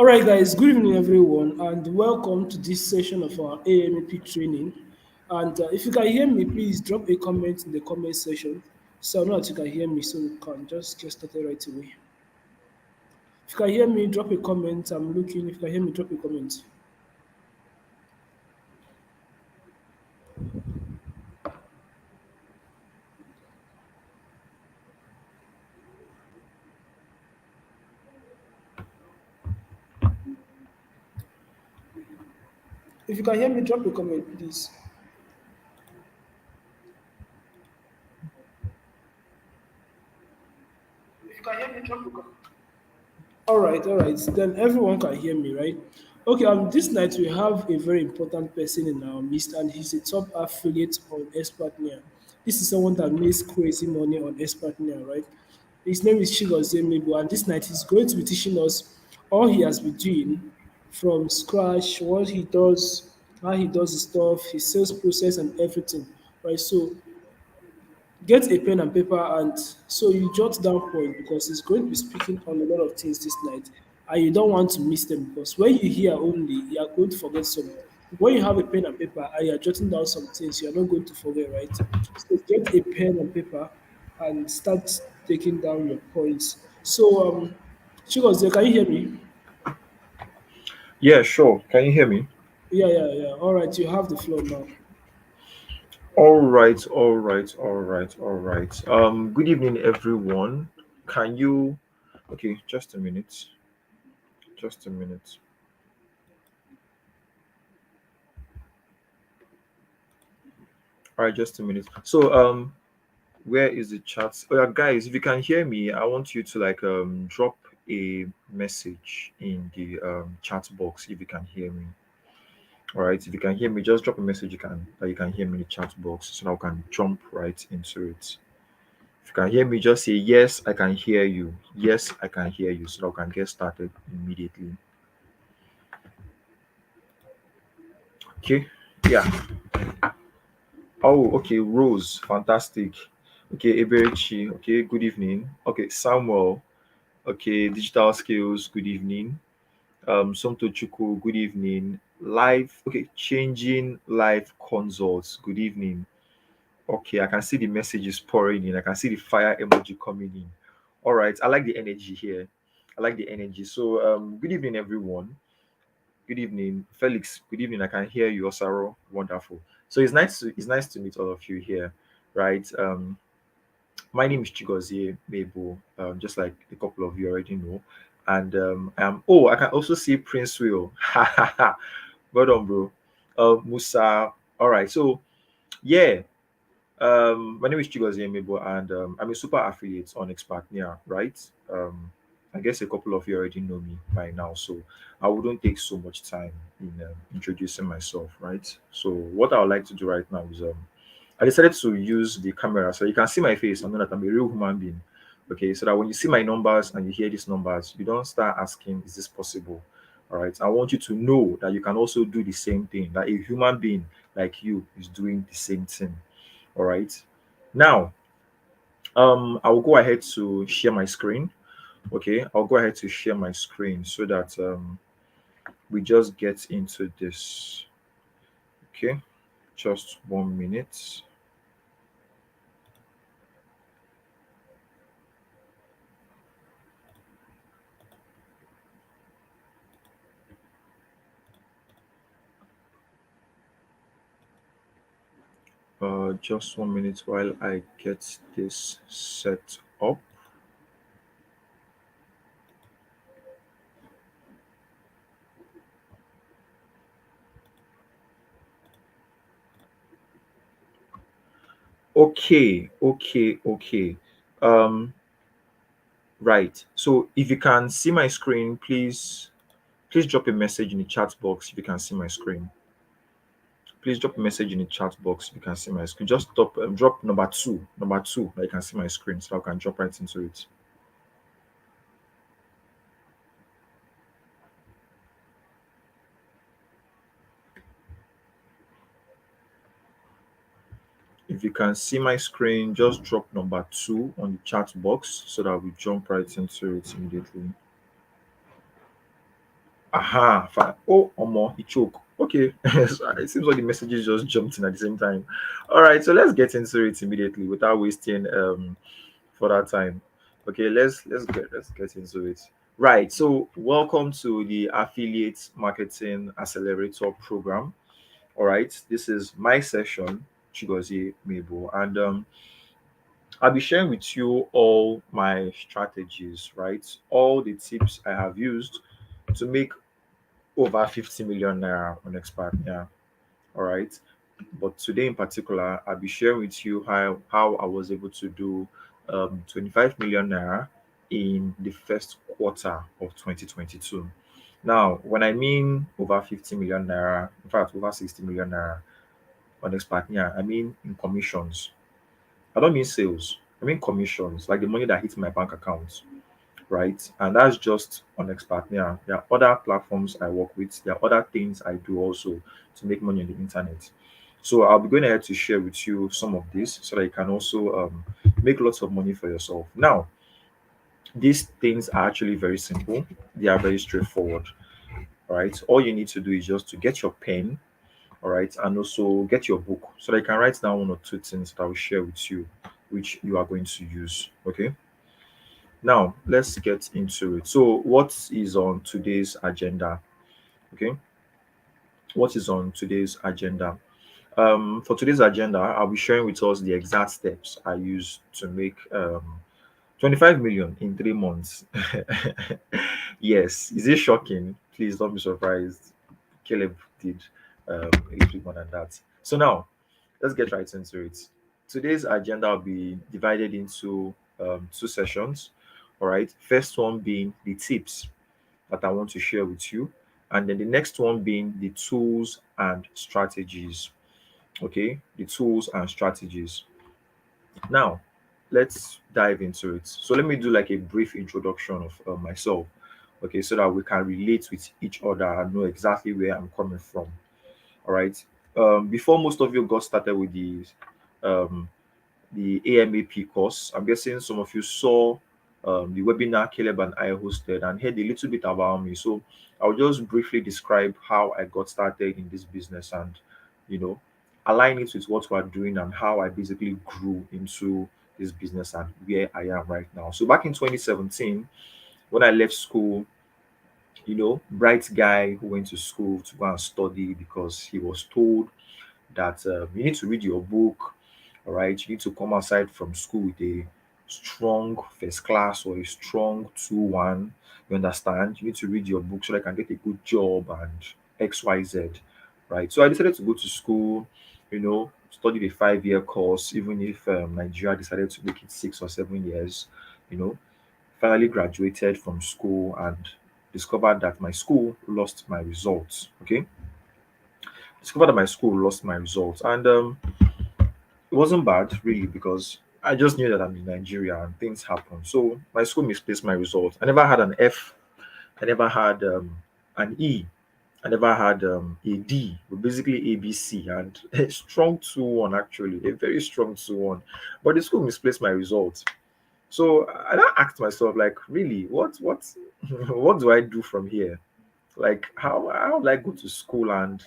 All right, guys, good evening, everyone, and welcome to this session of our AMP training. And if you can hear me, please drop a comment in the comment section so I know that you can hear me so we can just get started right away. If you can hear me, drop a comment. I'm looking. If you can hear me, drop a comment. If you can hear me, drop a comment, please. If you can hear me, drop a comment. All right, all right. Then everyone can hear me, right? Okay, this night we have a very important person in our midst, and he's a top affiliate on Expertnia. This is someone that makes crazy money on Expertnia, right? His name is Chigozie Mmebo, and this night he's going to be teaching us all he has been doing from scratch, what he does, how he does his stuff, his sales process, and everything, right? So get a pen and paper and so you jot down points because he's going to be speaking on a lot of things this night and you don't want to miss them because when you hear only you are going to forget some. When you have a pen and paper and you are jotting down some things, you are not going to forget, right? So get a pen and paper and start taking down your points. So Chigozie, can you hear me? Yeah, sure. Can you hear me? Yeah. All right, you have the floor now. All right, all right, all right, all right. Good evening, everyone. Can you? Okay, just a minute. Just a minute. All right, just a minute. So, where is the chat? Oh, yeah, guys, if you can hear me, I want you to drop a message in the chat box if you can hear me. All right, if you can hear me, just drop a message you can hear me in the chat box so that I can jump right into it. If you can hear me, just say yes, I can hear you. Yes, I can hear you, so that we can get started immediately. Okay. Yeah. Oh, okay. Rose, fantastic. Okay, Eberechi. Okay, good evening. Okay, Samuel. Okay, digital skills. Good evening. Somto Chuku. Good evening. Live. Okay, changing live consults. Good evening. Okay, I can see the messages pouring in. I can see the fire emoji coming in. All right, I like the energy here. I like the energy. So, good evening, everyone. Good evening, Felix. Good evening. I can hear you, Osaro. Wonderful. So it's nice to meet all of you here, right? My name is Chigozie Mmebo, just like a couple of you already know, and I can also see Prince Will. Ha ha ha. Well done, bro. Musa. All right. So yeah. My name is Chigozie Mmebo, and I'm a super affiliate on Expartnia, right? I guess a couple of you already know me by now, so I wouldn't take so much time in introducing myself, right? So what I would like to do right now is I decided to use the camera so you can see my face and know that I'm a real human being. Okay, so that when you see my numbers and you hear these numbers, you don't start asking, is this possible? All right. I want you to know that you can also do the same thing, that a human being like you is doing the same thing. All right. Now, I will go ahead to share my screen. Okay, I'll go ahead to share my screen so that we just get into this. Okay, just 1 minute. Just 1 minute while I get this set up. Okay. Um, right. So if you can see my screen, please drop a message in the chat box if you can see my screen. Please drop a message in the chat box if you can see my screen. Just drop number two, that you can see my screen so I can drop right into it. If you can see my screen, just drop number two on the chat box so that we jump right into it immediately. Aha, fine. Oh, Omo, he choke. Okay. So it seems like the messages just jumped in at the same time. All right, so let's get into it immediately without wasting further time. Okay, let's get into it. Right. So welcome to the Affiliate Marketing Accelerator program. All right. This is my session, Chigozie Mmebo, and I'll be sharing with you all my strategies, right? All the tips I have used to make over 50 million naira on expat. Yeah, all right. But today in particular, I'll be sharing with you how I was able to do 25 million naira in the first quarter of 2022. Now, when I mean over 50 million naira, in fact, over 60 million naira on expat, yeah, I mean in commissions. I don't mean sales. I mean commissions, like the money that hits my bank account, right? And that's just on Expatnia. There are other platforms I work with. There are other things I do also to make money on the internet. So I'll be going ahead to share with you some of this so that you can also make lots of money for yourself. Now, these things are actually very simple. They are very straightforward. All right. All you need to do is just to get your pen, all right, and also get your book so that you can write down one or two things that I will share with you, which you are going to use. Okay. Now, let's get into it. So, what is on today's agenda? Okay, what is on today's agenda? For today's agenda, I'll be sharing with us the exact steps I use to make 25 million in 3 months. Yes, is it shocking? Please don't be surprised. Caleb did a little bit more than that. So, now let's get right into it. Today's agenda will be divided into two sessions. All right. First one being the tips that I want to share with you, and then the next one being the tools and strategies. Okay. The tools and strategies. Now, let's dive into it. So, let me do like a brief introduction of myself. Okay. So that we can relate with each other and know exactly where I'm coming from. All right. Before most of you got started with um, the AMAP course. I'm guessing some of you saw the webinar Caleb and I hosted and heard a little bit about me. So I'll just briefly describe how I got started in this business and, you know, align it with what we're doing and how I basically grew into this business and where I am right now. So back in 2017, when I left school, bright guy who went to school to go and study because he was told that you need to read your book, all right? You need to come outside from school with a strong first class or a strong 2-1. You understand? You need to read your book so that I can get a good job and XYZ, right? So I decided to go to school, study the 5-year course, even if Nigeria decided to make it 6 or 7 years, you know, finally graduated from school and discovered that my school lost my results. Okay, discovered that my school lost my results, and it wasn't bad really because I just knew that I'm in Nigeria and things happen. So my school misplaced my results. I never had an F. I never had an E. I never had a D, but basically ABC and a strong 2-1 actually, a very strong 2-1. But the school misplaced my results. So I now asked myself, like, really, what what do I do from here? Like, how will I go to school and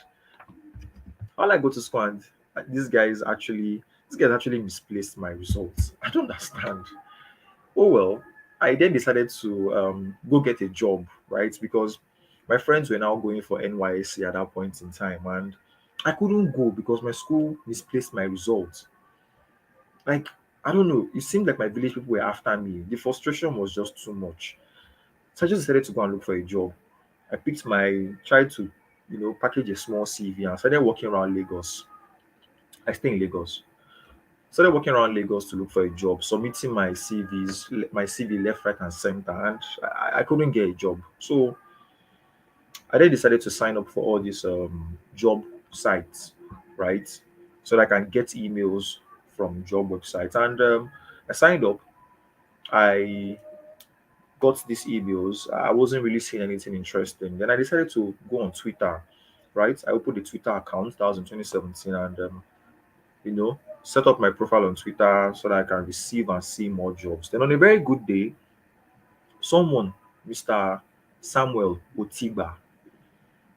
how will I go to school and this guy actually misplaced my results. I don't understand. Oh well, I then decided to go get a job, right? Because my friends were now going for NYSC at that point in time, and I couldn't go because my school misplaced my results. Like, I don't know, it seemed like my village people were after me. The frustration was just too much. So I just decided to go and look for a job. Tried to, package a small CV and started walking around Lagos. I stay in Lagos. Started walking around Lagos to look for a job, submitting my CV left, right, and center, and I couldn't get a job. So I then decided to sign up for all these job sites, right? So that I can get emails from job websites. And I signed up. I got these emails. I wasn't really seeing anything interesting. Then I decided to go on Twitter, right? I opened a Twitter account. That was in 2017, and set up my profile on Twitter so that I can receive and see more jobs. Then on a very good day, someone, Mr. Samuel Otigba,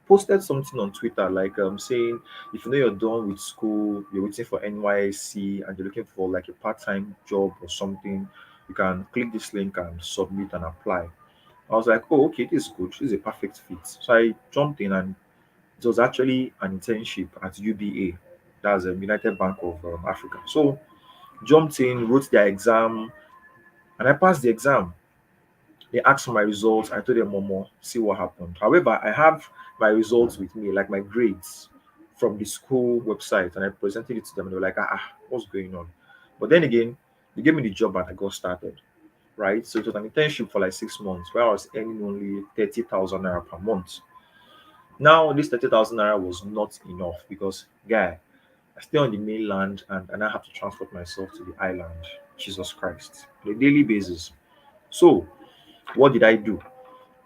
posted something on Twitter like saying if you know you're done with school, you're waiting for NYC and you're looking for like a part-time job or something, you can click this link and submit and apply. I was like, oh, okay, this is good. This is a perfect fit. So I jumped in and it was actually an internship at UBA. That's a United Bank of Africa. So jumped in, wrote their exam, and I passed the exam. They asked for my results. I told them, Momo, see what happened. However, I have my results with me, like my grades from the school website, and I presented it to them. And they were like, what's going on? But then again, they gave me the job and I got started, right? So it was an internship for like 6 months where I was earning only 30,000 naira per month. Now, this 30,000 naira was not enough because, guy, I stay on the mainland and I have to transport myself to the island. Jesus Christ. On a daily basis. So, what did I do?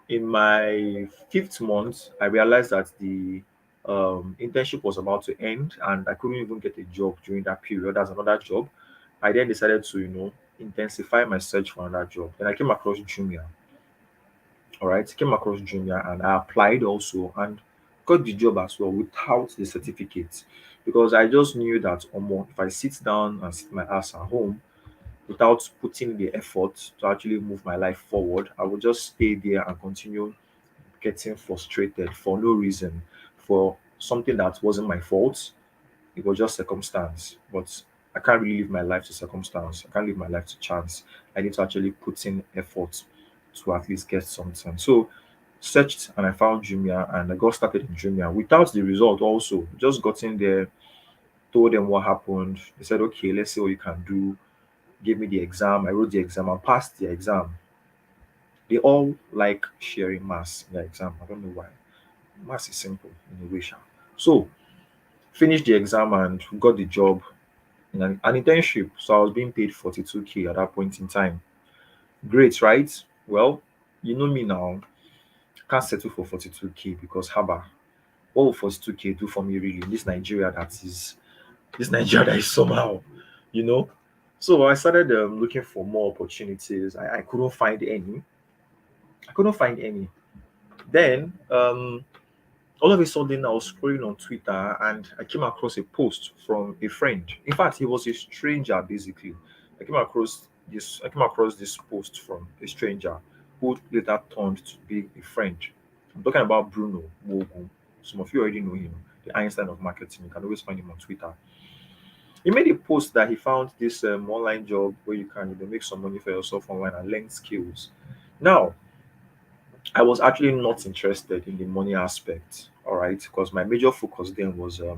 In my fifth month, I realized that the internship was about to end and I couldn't even get a job during that period as another job. I then decided to, intensify my search for another job. Then I came across Jumia. All right, came across Jumia and I applied also and got the job as well without the certificate because I just knew that if I sit down and sit my ass at home without putting the effort to actually move my life forward, I would just stay there and continue getting frustrated for no reason, for something that wasn't my fault. It was just circumstance. But I can't really live my life to circumstance. I can't live my life to chance. I need to actually put in effort to at least get something. So searched and I found Jumia and I got started in Jumia without the result also. Just got in there, told them what happened. They said, okay, let's see what you can do. Gave me the exam. I wrote the exam and passed the exam. They all like sharing maths in the exam. I don't know why. Maths is simple in a way. Sha. So finished the exam and got the job in an internship. So I was being paid 42K at that point in time. Great, right? Well, you know me now. Can't settle for 42K because haba, what will 42K do for me really in this Nigeria that is somehow, you know? So I started looking for more opportunities. I couldn't find any. I couldn't find any. Then all of a sudden I was scrolling on Twitter and I came across a post from a friend. In fact, he was a stranger basically. I came across this post from a stranger who later turned to be a friend. I'm talking about Bruno Wogu. Some of you already know him, the Einstein of marketing. You can always find him on Twitter. He made a post that he found this online job where you can make some money for yourself online and learn skills. Now, I was actually not interested in the money aspect, all right, because my major focus then was I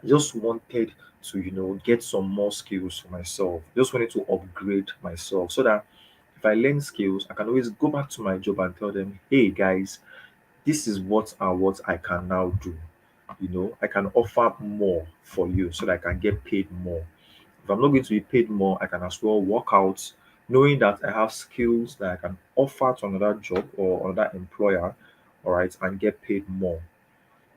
just wanted to, get some more skills for myself. Just wanted to upgrade myself so that if I learn skills, I can always go back to my job and tell them, hey guys, this is what I can now do. I can offer more for you so that I can get paid more. If I'm not going to be paid more, I can as well work out knowing that I have skills that I can offer to another job or another employer, all right, and get paid more.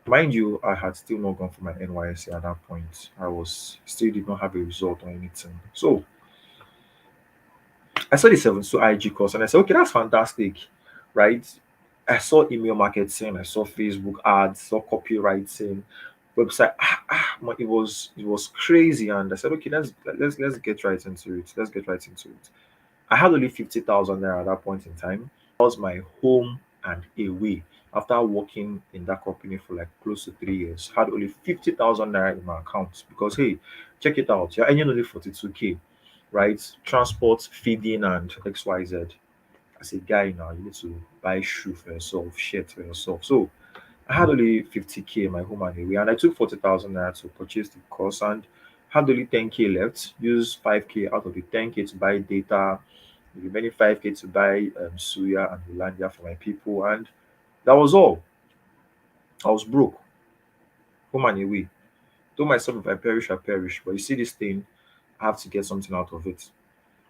Mind you, I had still not gone for my NYSC at that point. I was still did not have a result or anything. So I saw the 7 IG course and I said, okay, that's fantastic, right? I saw email marketing, I saw Facebook ads, saw copywriting, website. It was crazy, and I said, okay, let's get right into it. Let's get right into it. I had only 50,000 naira at that point in time. That was my home and away. After working in that company for like close to 3 years, had only 50,000 naira in my account because hey, check it out. You're earning only 42K, right? Transport, feeding, and XYZ. As a guy now, you need to buy shoe for yourself, shirt for yourself. So I had only 50K in my home and away, and I took 40,000 naira to purchase the course and had only 10K left. Used 5K out of the 10K to buy data, the remaining 5K to buy suya and Hollandia for my people, and that was all. I was broke, home and away. Told myself if I perish, I perish. But you see this thing, I have to get something out of it.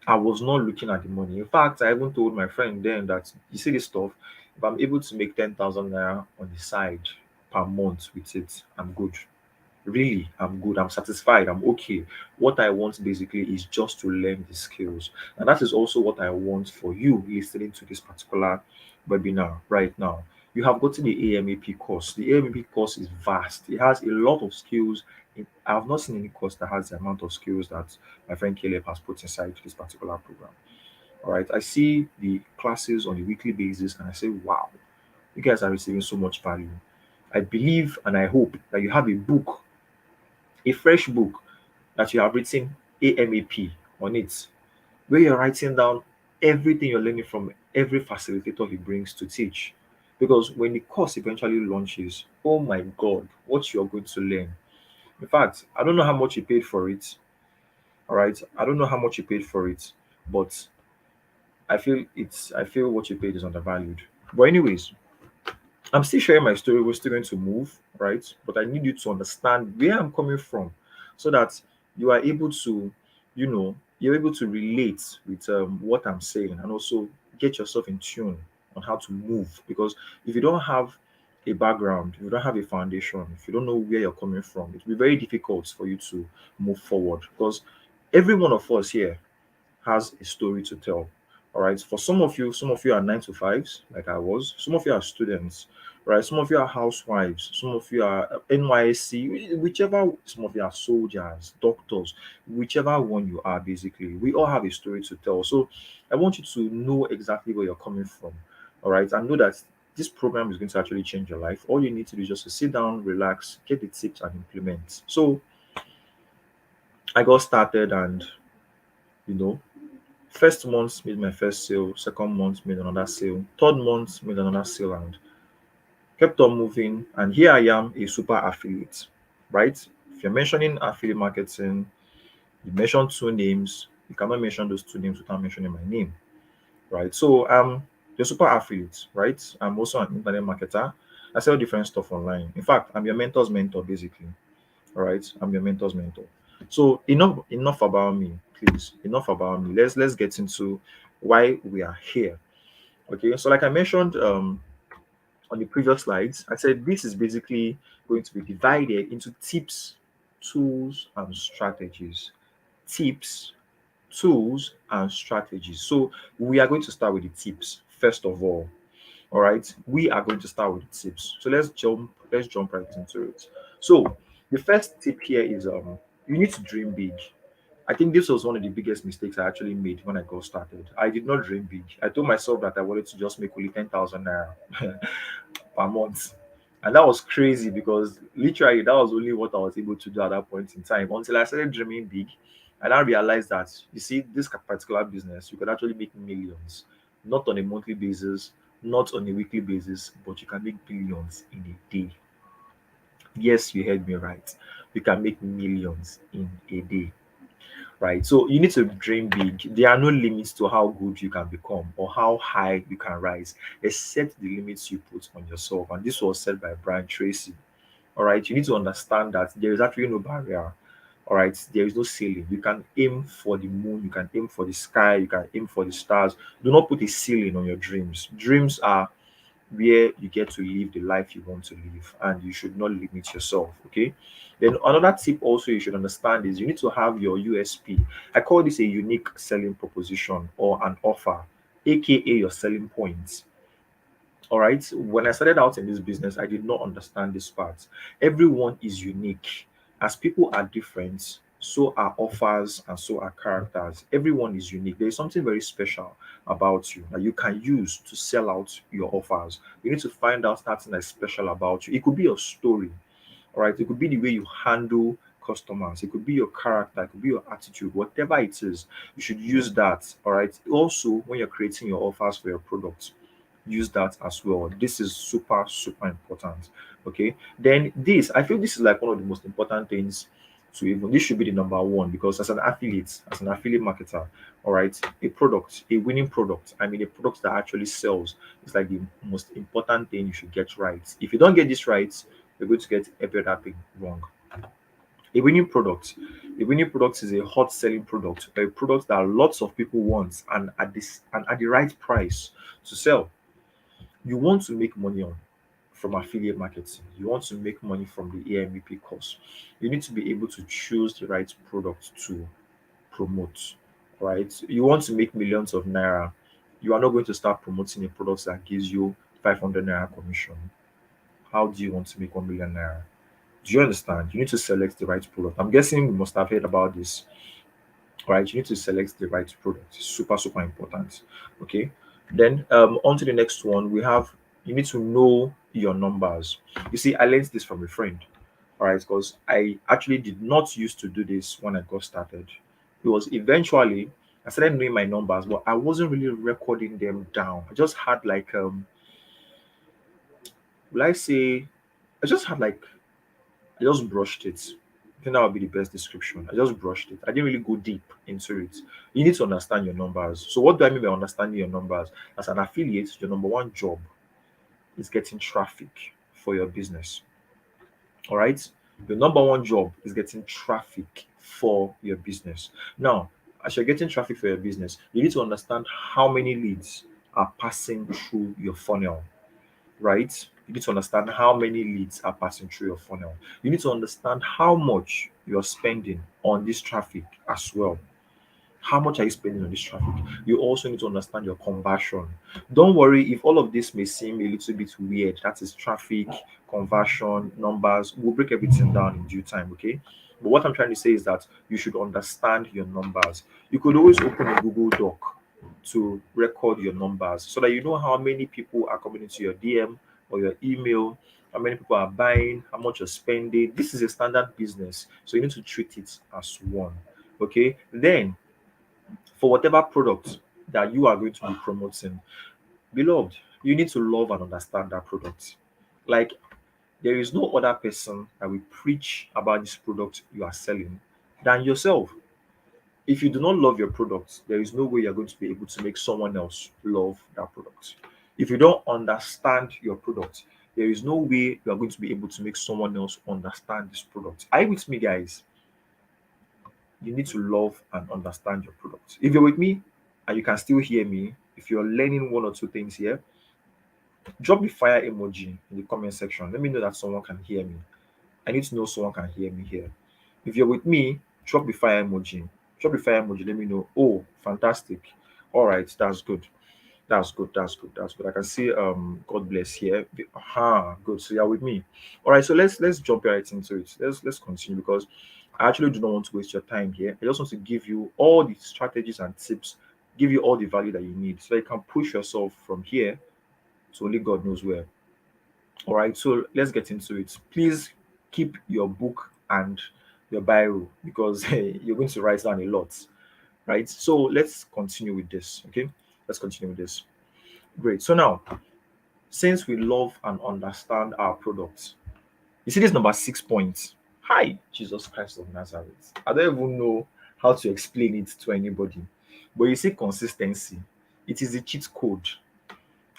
I was not looking at the money. In fact, I even told my friend then that you see this stuff, if I'm able to make 10,000 naira on the side per month with it, I'm good. Really, I'm good. I'm satisfied. I'm okay. What I want basically is just to learn the skills. And that is also what I want for you listening to this particular webinar right now. You have gotten the AMAP course. The AMAP course is vast. It has a lot of skills. I have not seen any course that has the amount of skills that my friend Caleb has put inside this particular program. All right. I see the classes on a weekly basis and I say, wow, you guys are receiving so much value. I believe and I hope that you have a book, a fresh book that you have written AMAP on it, where you're writing down everything you're learning from every facilitator he brings to teach. Because when the course eventually launches, oh my God, what you're going to learn. In fact, I don't know how much you paid for it. All right. I don't know how much you paid for it, but I feel what you paid is undervalued. But anyways, I'm still sharing my story. We're still going to move, right? But I need you to understand where I'm coming from so that you are able to, you're able to relate with what I'm saying and also get yourself in tune on how to move. Because if you don't have a background, if you don't have a foundation, if you don't know where you're coming from, it will be very difficult for you to move forward. Because every one of us here has a story to tell. All right. For some of you are 9 to 5s, like I was. Some of you are students, right? Some of you are housewives. Some of you are NYSC, whichever. Some of you are soldiers, doctors, whichever one you are. Basically, we all have a story to tell. So, I want you to know exactly where you're coming from. All right, and know that this program is going to actually change your life. All you need to do is just to sit down, relax, get the tips, and implement. So, I got started, and you know first month made my first sale, second month made another sale, third month made another sale, and kept on moving. And here I am, a super affiliate, right? If you're mentioning affiliate marketing, you mention two names, you cannot mention those two names without mentioning my name, right? So the super affiliate, right? I'm also an internet marketer. I sell different stuff online. In fact, I'm your mentor's mentor, basically. All right, I'm your mentor's mentor. So enough about me, please. Enough about me. Let's get into why we are here. Okay, so like I mentioned on the previous slides, I said this is basically going to be divided into tips, tools, and strategies. Tips, tools, and strategies. So we are going to start with the tips first of all. All right, we are going to start with the tips. So let's jump right into it. So the first tip here is you need to dream big. I think this was one of the biggest mistakes I actually made when I got started. I did not dream big. I told myself that I wanted to just make only 10,000 naira per month. And that was crazy because literally that was only what I was able to do at that point in time until I started dreaming big. And I realized that you see, this particular business, you could actually make millions, not on a monthly basis, not on a weekly basis, but you can make billions in a day. Yes, you heard me right. You can make millions in a day, right? So you need to dream big. There are no limits to how good you can become or how high you can rise, except the limits you put on yourself. And this was said by Brian Tracy. All right, you need to understand that there is actually no barrier. All right, there is no ceiling. You can aim for the moon, you can aim for the sky, you can aim for the stars. Do not put a ceiling on your dreams. Dreams are where you get to live the life you want to live, and you should not limit yourself. Okay, then another tip also you should understand is you need to have your USP. I call this a unique selling proposition or an offer, aka your selling points. All right, when I started out in this business, I did not understand this part. Everyone is unique. As people are different, so are offers and so are characters. Everyone is unique. There is something very special about you that you can use to sell out your offers. You need to find out something that's special about you. It could be your story, all right? It could be the way you handle customers. It could be your character. It could be your attitude. Whatever it is, you should use that, all right? Also, when you're creating your offers for your products, use that as well. This is super, super important. Okay. Then this, I feel this is like one of the most important things to even this should be the number one because as an affiliate marketer, all right, a product, a winning product, I mean a product that actually sells is like the most important thing you should get right. If you don't get this right, you're going to get every other thing wrong. A winning product. A winning product is a hot selling product, a product that lots of people want and at the right price to sell. You want to make money on from affiliate marketing, you want to make money from the AMVP course, you need to be able to choose the right product to promote, right? You want to make millions of naira, you are not going to start promoting a product that gives you 500 naira commission. How do you want to make 1 million naira? Do you understand? You need to select the right product. I'm guessing we must have heard about this, right? You need to select the right product. It's super, super important. Okay. Then on to the next one. We have you need to know your numbers. You see, I learned this from a friend. All right, because I actually did not used to do this when I got started. It was eventually I started knowing my numbers, but I wasn't really recording them down. I just had like will I say I just had like I just brushed it. I think that would be the best description. I just brushed it. I didn't really go deep into it. You need to understand your numbers. So, what do I mean by understanding your numbers? As an affiliate, your number one job is getting traffic for your business. All right. Your number one job is getting traffic for your business. Now, as you're getting traffic for your business, you need to understand how many leads are passing through your funnel, right? You need to understand how many leads are passing through your funnel. You need to understand how much you're spending on this traffic as well. How much are you spending on this traffic? You also need to understand your conversion. Don't worry if all of this may seem a little bit weird. That is traffic, conversion, numbers. We'll break everything down in due time, okay? But what I'm trying to say is that you should understand your numbers. You could always open a Google Doc to record your numbers so that you know how many people are coming into your DM or your email, how many people are buying, how much you're spending. This is a standard business, so you need to treat it as one. Okay, then for whatever product that you are going to be promoting, beloved, you need to love and understand that product. Like, there is no other person that will preach about this product you are selling than yourself. If you do not love your product, there is no way you're going to be able to make someone else love that product. If you don't understand your product, there is no way you are going to be able to make someone else understand this product. Are you with me, guys? You need to love and understand your product. If you're with me and you can still hear me, if you're learning one or two things here, drop the fire emoji in the comment section. Let me know that someone can hear me. I need to know someone can hear me here. If you're with me, drop the fire emoji. Drop the fire emoji. Let me know. Oh, fantastic. All right, that's good. That's good. That's good. That's good. I can see God bless here. Aha, good. So you're with me. All right, so let's jump right into it. Let's continue because I actually do not want to waste your time here. I just want to give you all the strategies and tips, give you all the value that you need so you can push yourself from here to only God knows where. All right, so let's get into it. Please keep your book and your bio because you're going to write down a lot, right? So let's continue with this. Okay, let's continue with this. Great. So now, since we love and understand our products, you see this number 6 points. Hi, Jesus Christ of Nazareth. I don't even know how to explain it to anybody, but you see consistency. It is a cheat code.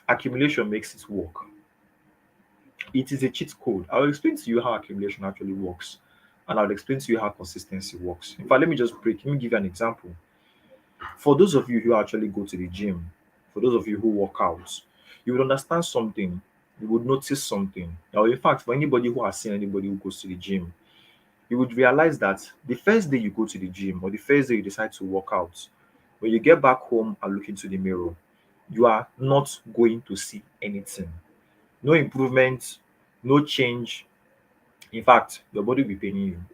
Accumulation makes it work. It is a cheat code. I'll explain to you how accumulation actually works, and I'll explain to you how consistency works. In fact, let me give you an example. For those of you who actually go to the gym, for those of you who work out, you would understand something, you would notice something. Now, in fact, for anybody who has seen anybody who goes to the gym, you would realize that the first day you go to the gym or the first day you decide to work out, when you get back home and look into the mirror, you are not going to see anything. No improvement, no change. In fact, your body will be paining you.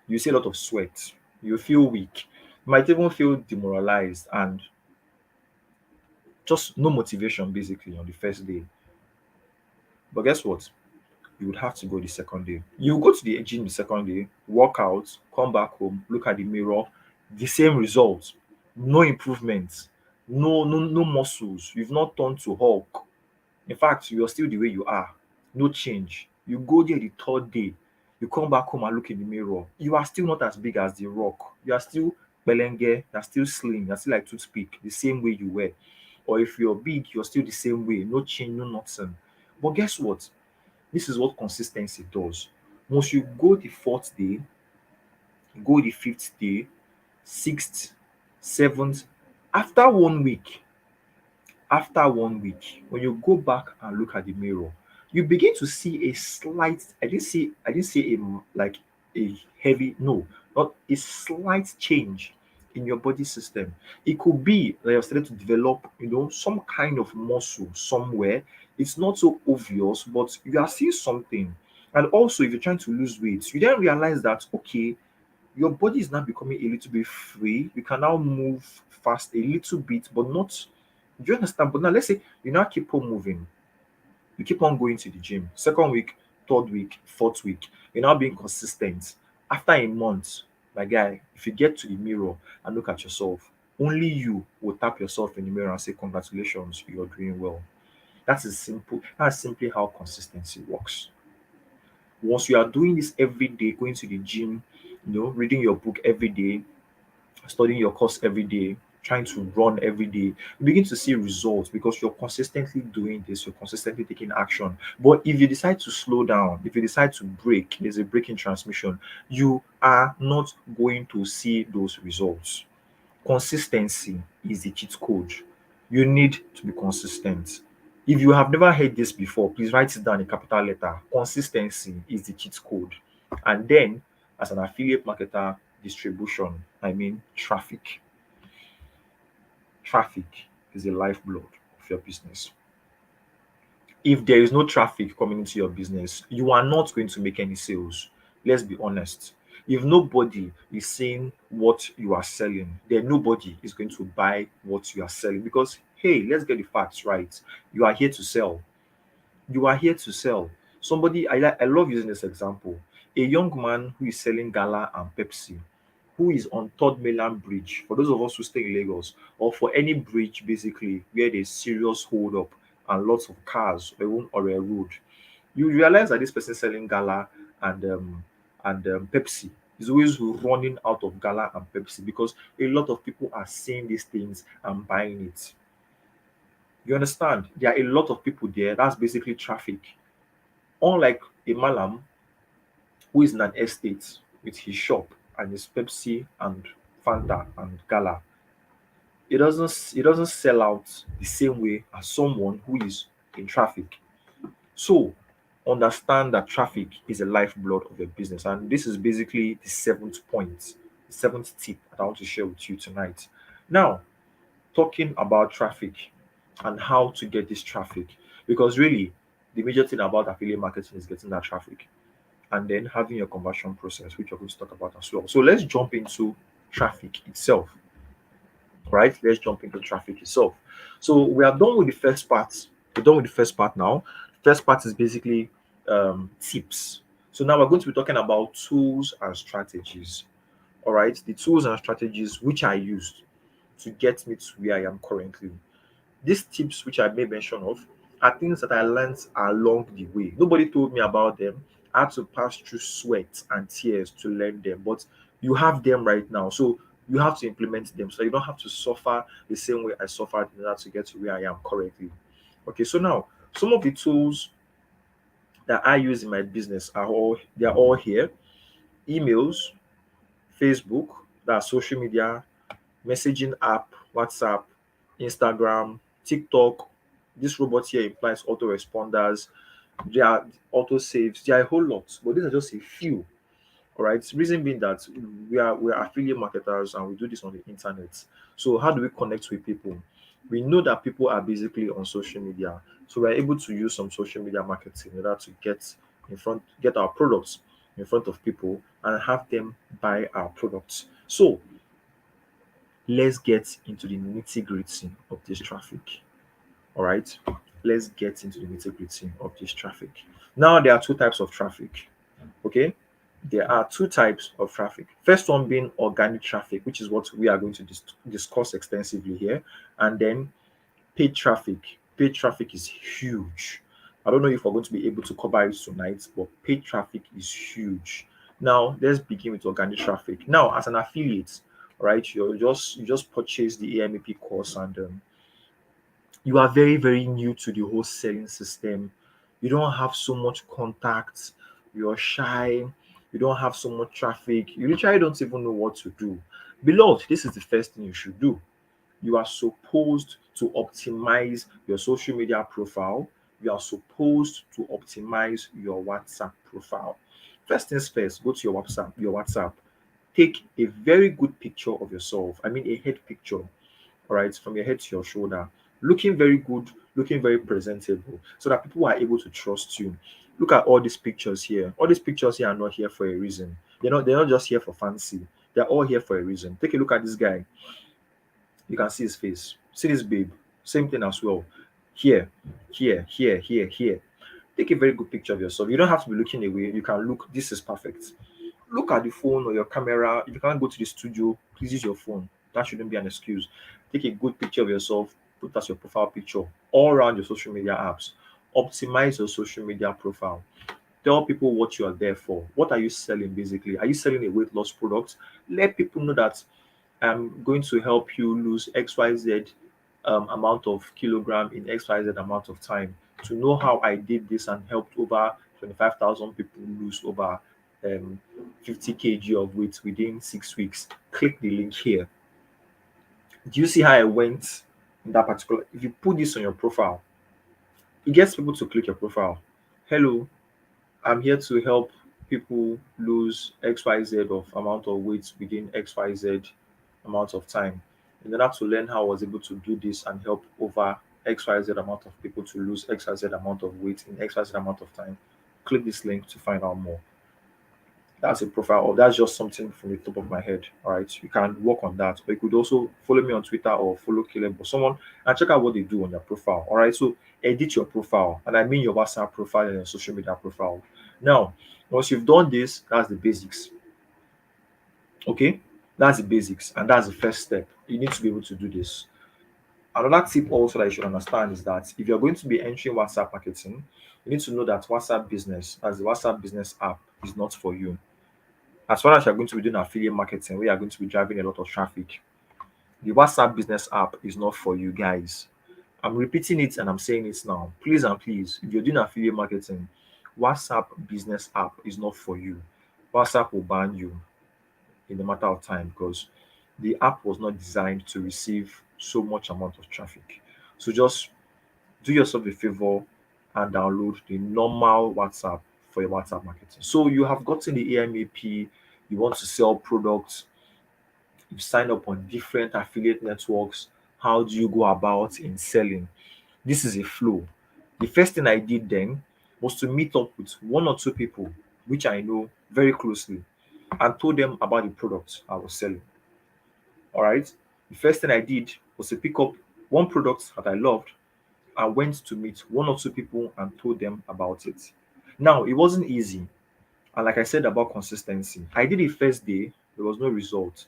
You see a lot of sweat. You feel weak. You might even feel demoralized and just no motivation basically on the first day. But guess what? You would have to go the second day. You go to the gym the second day, work out, come back home, look at the mirror, the same results, no improvement, no muscles. You've not turned to Hulk. In fact, you're still the way you are. No change. You go there the third day, you come back home and look in the mirror. You are still not as big as the rock. You are still belenge, you're still slim, you're still like toothpick, the same way you were. Or if you're big, you're still the same way, no change, no nothing. But guess what? This is what consistency does. Once you go the fourth day, go the fifth day, sixth, seventh, after 1 week, after 1 week, when you go back and look at the mirror, you begin to see a slight, I didn't see like a heavy, no, not a slight change in your body system. It could be that you're starting to develop, some kind of muscle somewhere. It's not so obvious, but you are seeing something. And also, if you're trying to lose weight, you then realize that okay, your body is now becoming a little bit free. You can now move fast a little bit, but not. Do you understand? But now let's say you now keep on moving. You keep on going to the gym. Second week, third week, fourth week, you're now being consistent. After a month, my guy, if you get to the mirror and look at yourself, only you will tap yourself in the mirror and say, congratulations, you're doing well. That is simple. That's simply how consistency works. Once you are doing this every day, going to the gym, reading your book every day, studying your course every day, trying to run every day, you begin to see results because you're consistently doing this, you're consistently taking action. But if you decide to slow down, if you decide to break, there's a break in transmission, you are not going to see those results. Consistency is the cheat code. You need to be consistent. If you have never heard this before, please write it down in capital letter. Consistency is the cheat code. And then, as an affiliate marketer, distribution, I mean traffic. Traffic is the lifeblood of your business. If there is no traffic coming into your business, you are not going to make any sales. Let's be honest. If nobody is seeing what you are selling, then nobody is going to buy what you are selling because, hey, let's get the facts right. You are here to sell. You are here to sell. Somebody, I love using this example. A young man who is selling Gala and Pepsi, who is on Third Mainland Bridge, for those of us who stay in Lagos, or for any bridge basically where there's serious hold up and lots of cars or a road, you realize that this person selling Gala and Pepsi is always running out of Gala and Pepsi because a lot of people are seeing these things and buying it. You understand? There are a lot of people there. That's basically traffic. Unlike a Malam who is in an estate with his shop and his Pepsi and Fanta and Gala, it doesn't sell out the same way as someone who is in traffic. So understand that traffic is a lifeblood of your business. And this is basically the seventh point, the seventh tip that I want to share with you tonight. Now, talking about traffic and how to get this traffic, because really the major thing about affiliate marketing is getting that traffic and then having your conversion process, which we're going to talk about as well. So let's jump into traffic itself, right? Let's jump into traffic itself. So we are done with the first part. We're done with the first part now. First part is basically tips. So now we're going to be talking about tools and strategies. All right, the tools and strategies which I used to get me to where I am currently. These tips, which I made mention of, are things that I learned along the way. Nobody told me about them. I had to pass through sweat and tears to learn them, but you have them right now. So you have to implement them so you don't have to suffer the same way I suffered in order to get to where I am currently. Okay, so now some of the tools that I use in my business are all here. Emails, Facebook, that's social media, messaging app, WhatsApp, Instagram, TikTok. This robot here implies autoresponders. There are auto saves. There are a whole lot, but these are just a few. All right. Reason being that we are affiliate marketers and we do this on the internet. So how do we connect with people? We know that people are basically on social media, so we're able to use some social media marketing in order to get our products in front of people and have them buy our products. So let's get into the nitty gritty of this traffic. All right, let's get into the nitty gritty of this traffic. Now, there are two types of traffic. Okay, there are two types of traffic. First one being organic traffic, which is what we are going to discuss extensively here, and then paid traffic. Paid traffic is huge. I don't know if we're going to be able to cover it tonight, but paid traffic is huge. Now, let's begin with organic traffic. Now, as an affiliate, right, you just purchase the AMAP course and you are very, very new to the whole selling system. You don't have so much contacts, you're shy, you don't have so much traffic, you literally don't even know what to do. Beloved, this is the first thing you should do. You are supposed to optimize your social media profile. You are supposed to optimize your WhatsApp profile. First things first, go to your WhatsApp. Take a very good picture of yourself. I mean a head picture, all right, from your head to your shoulder. looking very good, looking very presentable, so that people are able to trust you. Look at all these pictures here. All these pictures here are not here for a reason. They're not just here for fancy. They're all here for a reason. Take a look at this guy. You can see his face. See this babe. Same thing as well. Here, here. Take a very good picture of yourself. You don't have to be looking away. You can look. This is perfect. Look at the phone or your camera. If you can't go to the studio, please use your phone. That shouldn't be an excuse. Take a good picture of yourself. Put as your profile picture all around your social media apps. Optimize your social media profile. Tell people what you are there for. What are you selling basically? Are you selling a weight loss product? Let people know that I'm going to help you lose XYZ amount of kilogram in XYZ amount of time. To know how I did this and helped over 25,000 people lose over 50 kg of weight within 6 weeks, click the link here. Do you see how I went in that particular? If you put this on your profile, it gets people to click your profile. Hello, I'm here to help people lose XYZ of amount of weight within XYZ amount of time. In order to learn how I was able to do this and help over XYZ amount of people to lose XYZ amount of weight in XYZ amount of time, click this link to find out more. That's a profile, or that's just something from the top of my head. All right, you can work on that, but you could also follow me on Twitter or follow Caleb or someone and check out what they do on their profile. All right, so edit your profile, and I mean your WhatsApp profile and your social media profile. Now, once you've done this, that's the basics. Okay, that's the basics, and that's the first step. You need to be able to do this. Another tip also that you should understand is that if you're going to be entering WhatsApp marketing, you need to know that WhatsApp business, as the WhatsApp business app, is not for you. As far as you're going to be doing affiliate marketing, where you're going to be driving a lot of traffic, the WhatsApp business app is not for you guys. I'm repeating it and I'm saying it now. Please and please, if you're doing affiliate marketing, WhatsApp business app is not for you. WhatsApp will ban you in a matter of time because the app was not designed to receive so much amount of traffic. So just do yourself a favor and download the normal WhatsApp for your WhatsApp marketing. So you have gotten the AMAP, you want to sell products, you sign up on different affiliate networks. How do you go about in selling? This is a flow. The first thing I did then was to meet up with one or two people which I know very closely and told them about the product I was selling. All right. The first thing I did was to pick up one product that I loved. I went to meet one or two people and told them about it. Now, it wasn't easy. And like I said about consistency, I did it first day, there was no result.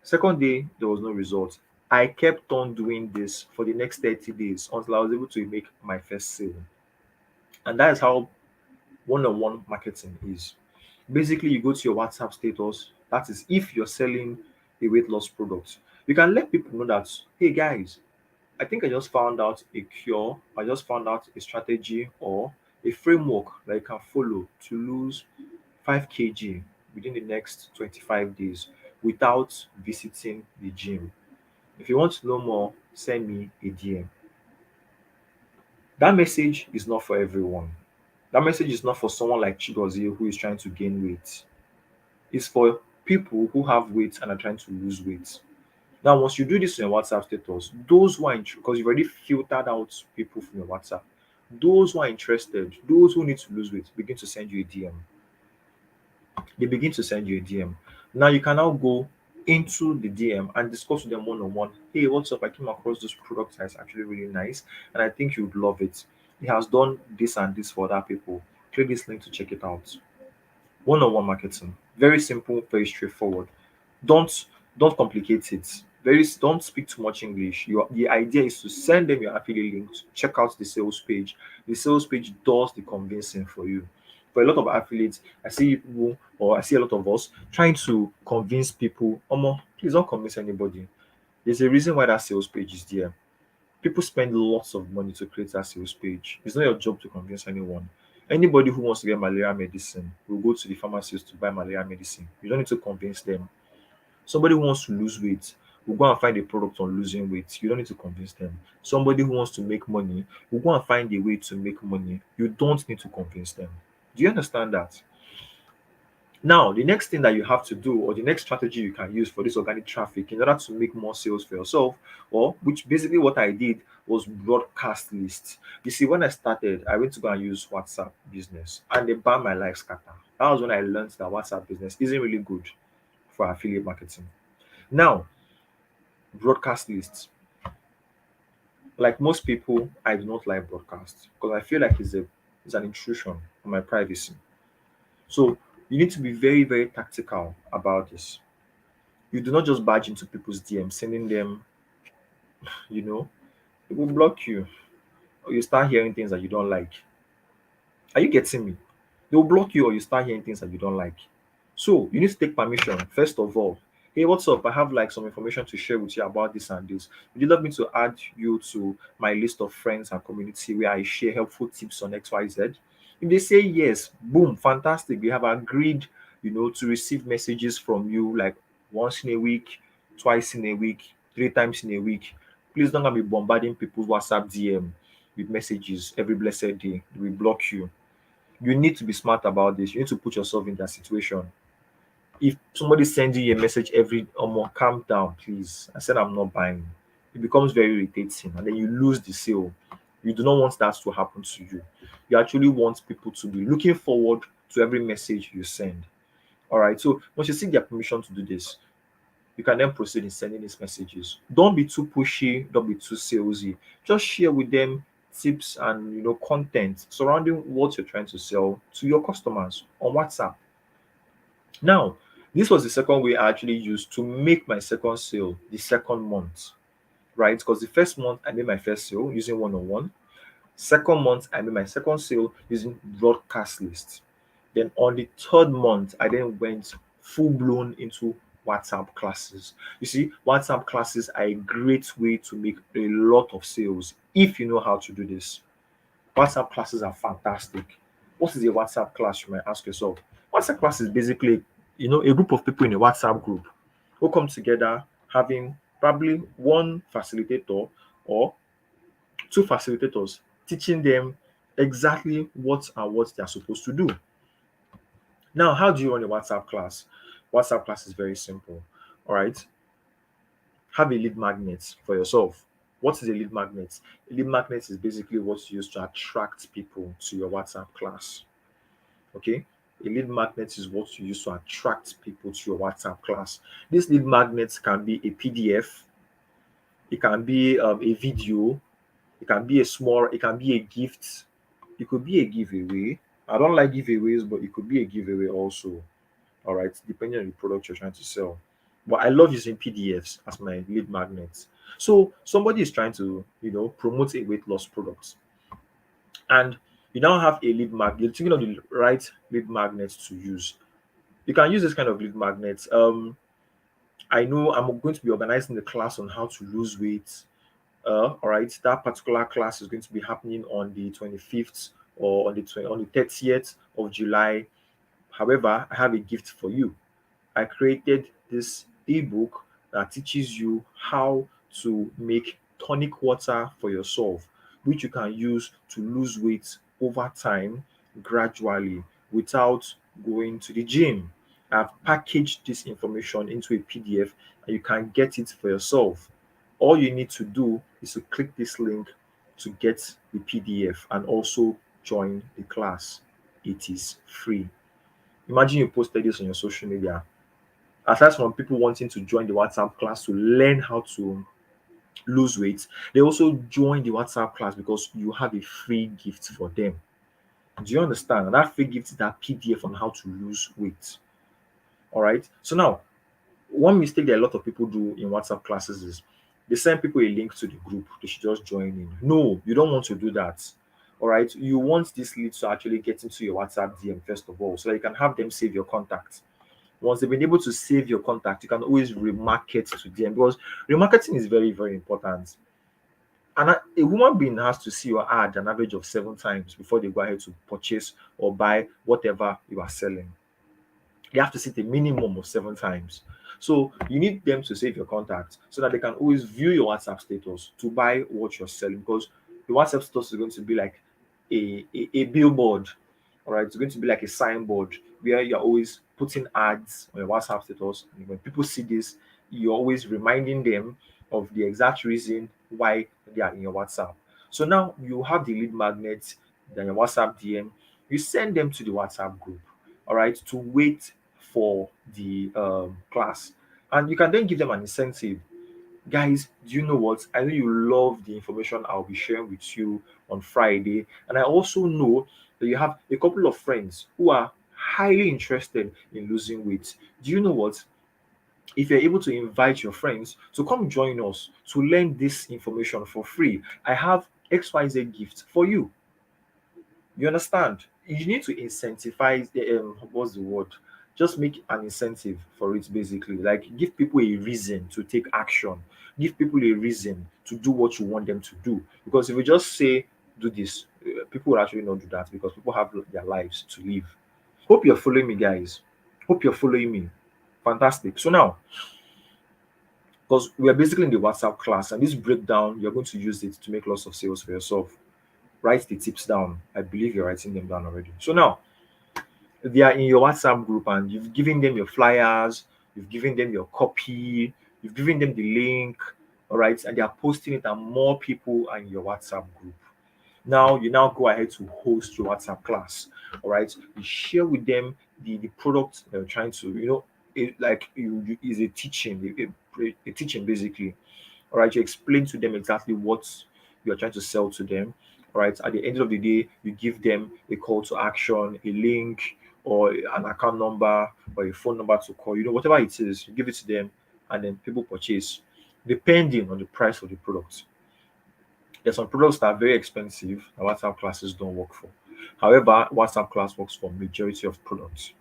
Second day, there was no result. I kept on doing this for the next 30 days until I was able to make my first sale. And that is how one on one marketing is. Basically, you go to your WhatsApp status. That is if you're selling a weight loss product. You can let people know that, hey guys, I think I just found out a cure. I just found out a strategy or a framework that you can follow to lose 5 kg within the next 25 days without visiting the gym. If you want to know more, send me a DM. That message is not for everyone. That message is not for someone like Chigozie who is trying to gain weight. It's for people who have weight and are trying to lose weight. Now, once you do this on your WhatsApp status, those who are because you've already filtered out people from your WhatsApp, those who are interested, those who need to lose weight, begin to send you a DM. They begin to send you a DM. Now you can now go into the DM and discuss with them one on one. Hey, what's up? I came across this product that's actually really nice, and I think you'd love it. It has done this and this for other people. Click this link to check it out. One on one marketing. Very simple, very straightforward. Don't complicate it. Don't speak too much English. The idea is to send them your affiliate link, check out the sales page. The sales page does the convincing for you. For a lot of affiliates, I see people or I see a lot of us trying to convince people, Omo, please don't convince anybody. There's a reason why that sales page is there. People spend lots of money to create that sales page. It's not your job to convince anyone. Anybody who wants to get malaria medicine will go to the pharmacist to buy malaria medicine. You don't need to convince them. Somebody who wants to lose weight will go and find a product on losing weight. You don't need to convince them. Somebody who wants to make money will go and find a way to make money. You don't need to convince them. Do you understand that? Now, the next thing that you have to do, or the next strategy you can use for this organic traffic in order to make more sales for yourself, or which basically what I did was broadcast lists. You see, when I started, I went to go and use WhatsApp business, and they banned my life scatter. That was when I learned that WhatsApp business isn't really good for affiliate marketing. Now, broadcast lists. Like most people, I do not like broadcasts because I feel like it's an intrusion on my privacy. So you need to be very, very tactical about this. You do not just barge into people's DM, sending them, you know, it will block you, or you start hearing things that you don't like. Are you getting me? They will block you, or you start hearing things that you don't like. So you need to take permission, first of all. Hey, what's up? I have like some information to share with you about this and this. Would you love me to add you to my list of friends and community where I share helpful tips on XYZ? If they say yes, boom, fantastic. We have agreed, to receive messages from you like once in a week, twice in a week, three times in a week. Please don't be bombarding people's WhatsApp DM with messages every blessed day. We block you. You need to be smart about this. You need to put yourself in that situation. If somebody sends you a message every calm down, please. I said I'm not buying. It becomes very irritating and then you lose the sale. You do not want that to happen to you. You actually want people to be looking forward to every message you send. All right. So once you seek their permission to do this, you can then proceed in sending these messages. Don't be too pushy, don't be too salesy. Just share with them tips and content surrounding what you're trying to sell to your customers on WhatsApp. Now, this was the second way I actually used to make my second sale the second month, right? Because the first month I made my first sale using one-on-one. Second month I made my second sale using broadcast list. Then on the third month, I then went full blown into WhatsApp classes. You see, WhatsApp classes are a great way to make a lot of sales if you know how to do this. WhatsApp classes are fantastic. What is a WhatsApp class? You might ask yourself. WhatsApp class is basically, a group of people in a WhatsApp group who come together having probably one facilitator or two facilitators teaching them exactly what they're supposed to do. Now, how do you run a WhatsApp class? WhatsApp class is very simple. All right. Have a lead magnet for yourself. What is a lead magnet? A lead magnet is basically what you use to attract people to your WhatsApp class. Okay. A lead magnet is what you use to attract people to your WhatsApp class. This lead magnet can be a PDF, it can be a video, it can be it can be a gift, it could be a giveaway. I don't like giveaways, but it could be a giveaway also. All right, depending on the product you're trying to sell. But I love using PDFs as my lead magnets. So somebody is trying to, promote a weight loss product, and you now have a lead magnet. You're thinking of the right lead magnets to use. You can use this kind of lead magnets. I know I'm going to be organizing the class on how to lose weight. All right, that particular class is going to be happening on the 25th or on the 30th of July. However, I have a gift for you. I created this ebook that teaches you how to make tonic water for yourself, which you can use to lose weight over time gradually without going to the gym. I've packaged this information into a PDF and you can get it for yourself. All you need to do is to click this link to get the PDF and also join the class. It is free. Imagine you posted this on your social media. Aside from people wanting to join the WhatsApp class to learn how to lose weight, they also join the WhatsApp class because you have a free gift for them. Do you understand? And that free gift is that PDF on how to lose weight. All right. So now, one mistake that a lot of people do in WhatsApp classes is they send people a link to the group. They should just join in. No, you don't want to do that. All right. You want this lead to actually get into your WhatsApp DM first of all, so that you can have them save your contact. Once they've been able to save your contact, you can always remarket to them because remarketing is very, very important. And a human being has to see your ad an average of 7 times before they go ahead to purchase or buy whatever you are selling. They have to see it a minimum of 7 times. So you need them to save your contact so that they can always view your WhatsApp status to buy what you're selling because the WhatsApp status is going to be like a billboard. All right, it's going to be like a signboard where you're always putting ads on your WhatsApp status. And when people see this, you're always reminding them of the exact reason why they are in your WhatsApp. So now you have the lead magnets, then your WhatsApp DM, you send them to the WhatsApp group, all right, to wait for the class. And you can then give them an incentive. Guys, do you know what? I know you love the information I'll be sharing with you on Friday. And I also know that you have a couple of friends who are highly interested in losing weight. Do you know what? If you're able to invite your friends to come join us to learn this information for free, I have XYZ gift for you. You understand? You need to incentivize the what's the word? Just make an incentive for it basically. Like give people a reason to take action. Give people a reason to do what you want them to do. Because if you just say do this, people will actually not do that because people have their lives to live. Hope you're following me, guys. Hope you're following me. Fantastic. So now, because we are basically in the WhatsApp class, and this breakdown, you're going to use it to make lots of sales for yourself. Write the tips down. I believe you're writing them down already. So now, they are in your WhatsApp group and you've given them your flyers, you've given them your copy, you've given them the link, all right, and they are posting it, and more people are in your WhatsApp group. Now you now go ahead to host your WhatsApp class. All right, you share with them the product they're trying to, like you is a teaching, a teaching basically. All right, you explain to them exactly what you're trying to sell to them. All right, at the end of the day, you give them a call to action, a link, or an account number, or a phone number to call. Whatever it is, you give it to them, and then people purchase depending on the price of the product. There's some products that are very expensive that WhatsApp classes don't work for. However, WhatsApp class works for majority of products.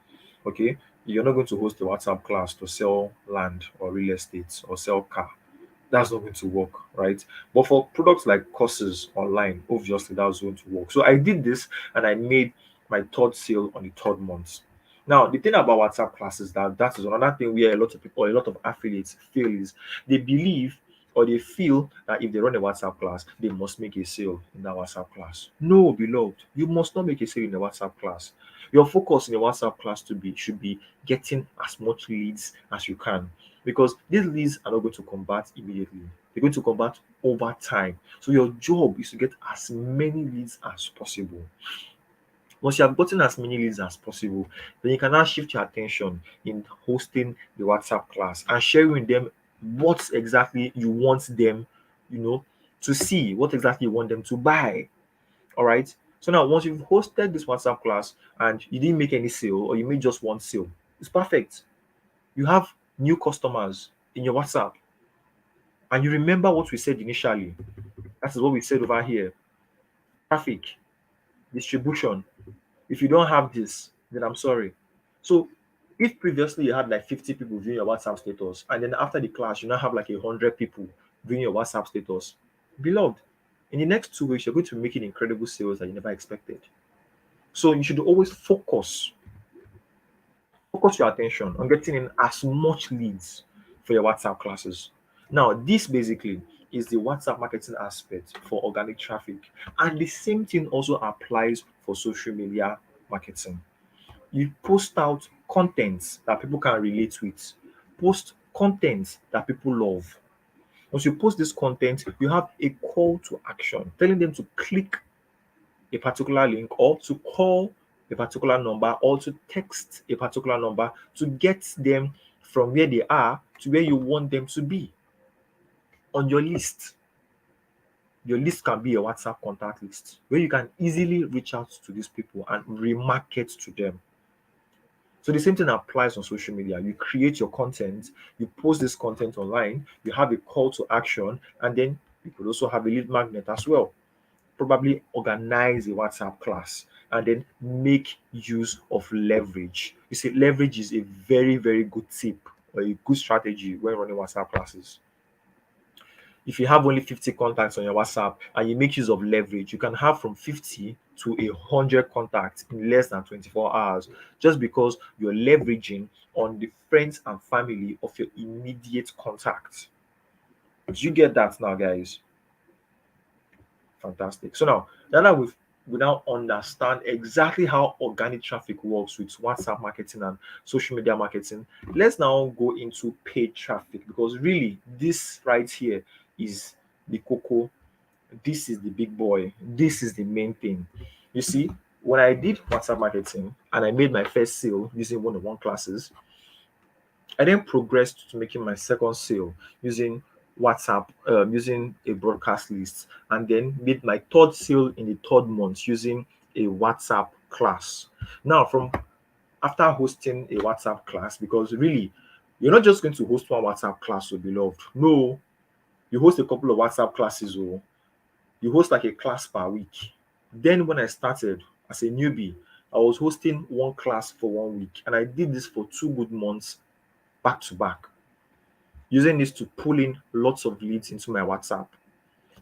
Okay, you're not going to host a WhatsApp class to sell land or real estate or sell car. That's not going to work, right? But for products like courses online, obviously that's going to work. So I did this and I made my third sale on the third month. Now, the thing about WhatsApp classes, that is another thing where a lot of people, or a lot of affiliates feel is they believe or they feel that if they run a WhatsApp class, they must make a sale in that WhatsApp class. No, beloved, you must not make a sale in the WhatsApp class. Your focus in the WhatsApp class should be getting as much leads as you can, because these leads are not going to convert immediately. They're going to convert over time. So your job is to get as many leads as possible. Once you have gotten as many leads as possible, then you can now shift your attention in hosting the WhatsApp class and sharing with them what exactly you want them, you know, to see, what exactly you want them to buy. All right. So now, once you've hosted this WhatsApp class and you didn't make any sale or you made just one sale, it's perfect. You have new customers in your WhatsApp, and you remember what we said initially. That is what we said over here: traffic, distribution. If you don't have this, then I'm sorry. So if previously you had like 50 people viewing your WhatsApp status, and then after the class, you now have like 100 people viewing your WhatsApp status, beloved, in the next 2 weeks, you're going to be making incredible sales that you never expected. So you should always focus your attention on getting in as much leads for your WhatsApp classes. Now, this basically is the WhatsApp marketing aspect for organic traffic, and the same thing also applies for social media marketing. You post out content that people can relate with, post content that people love. Once you post this content, you have a call to action telling them to click a particular link or to call a particular number or to text a particular number to get them from where they are to where you want them to be on your list. Your list can be a WhatsApp contact list where you can easily reach out to these people and remarket to them. So the same thing applies on social media. You create your content, you post this content online, you have a call to action, and then you could also have a lead magnet as well. Probably organize a WhatsApp class and then make use of leverage. You see, leverage is a very, very good tip or a good strategy when running WhatsApp classes. If you have only 50 contacts on your WhatsApp and you make use of leverage, you can have from 50 to 100 contacts in less than 24 hours just because you're leveraging on the friends and family of your immediate contact. Do you get that now, guys? Fantastic. So now that we've we now understand exactly how organic traffic works with WhatsApp marketing and social media marketing, let's now go into paid traffic, because really this right here is the cocoa. This is the big boy. This is the main thing. You see, when I did WhatsApp marketing and I made my first sale using one-on-one classes, I then progressed to making my second sale using WhatsApp, using a broadcast list, and then made my third sale in the third month using a WhatsApp class. Now, from after hosting a WhatsApp class, because really, you're not just going to host one WhatsApp class, so beloved. No, you host a couple of WhatsApp classes, or you host like a class per week. Then, when I started as a newbie, I was hosting one class for 1 week, and I did this for 2 good months back to back, using this to pull in lots of leads into my WhatsApp.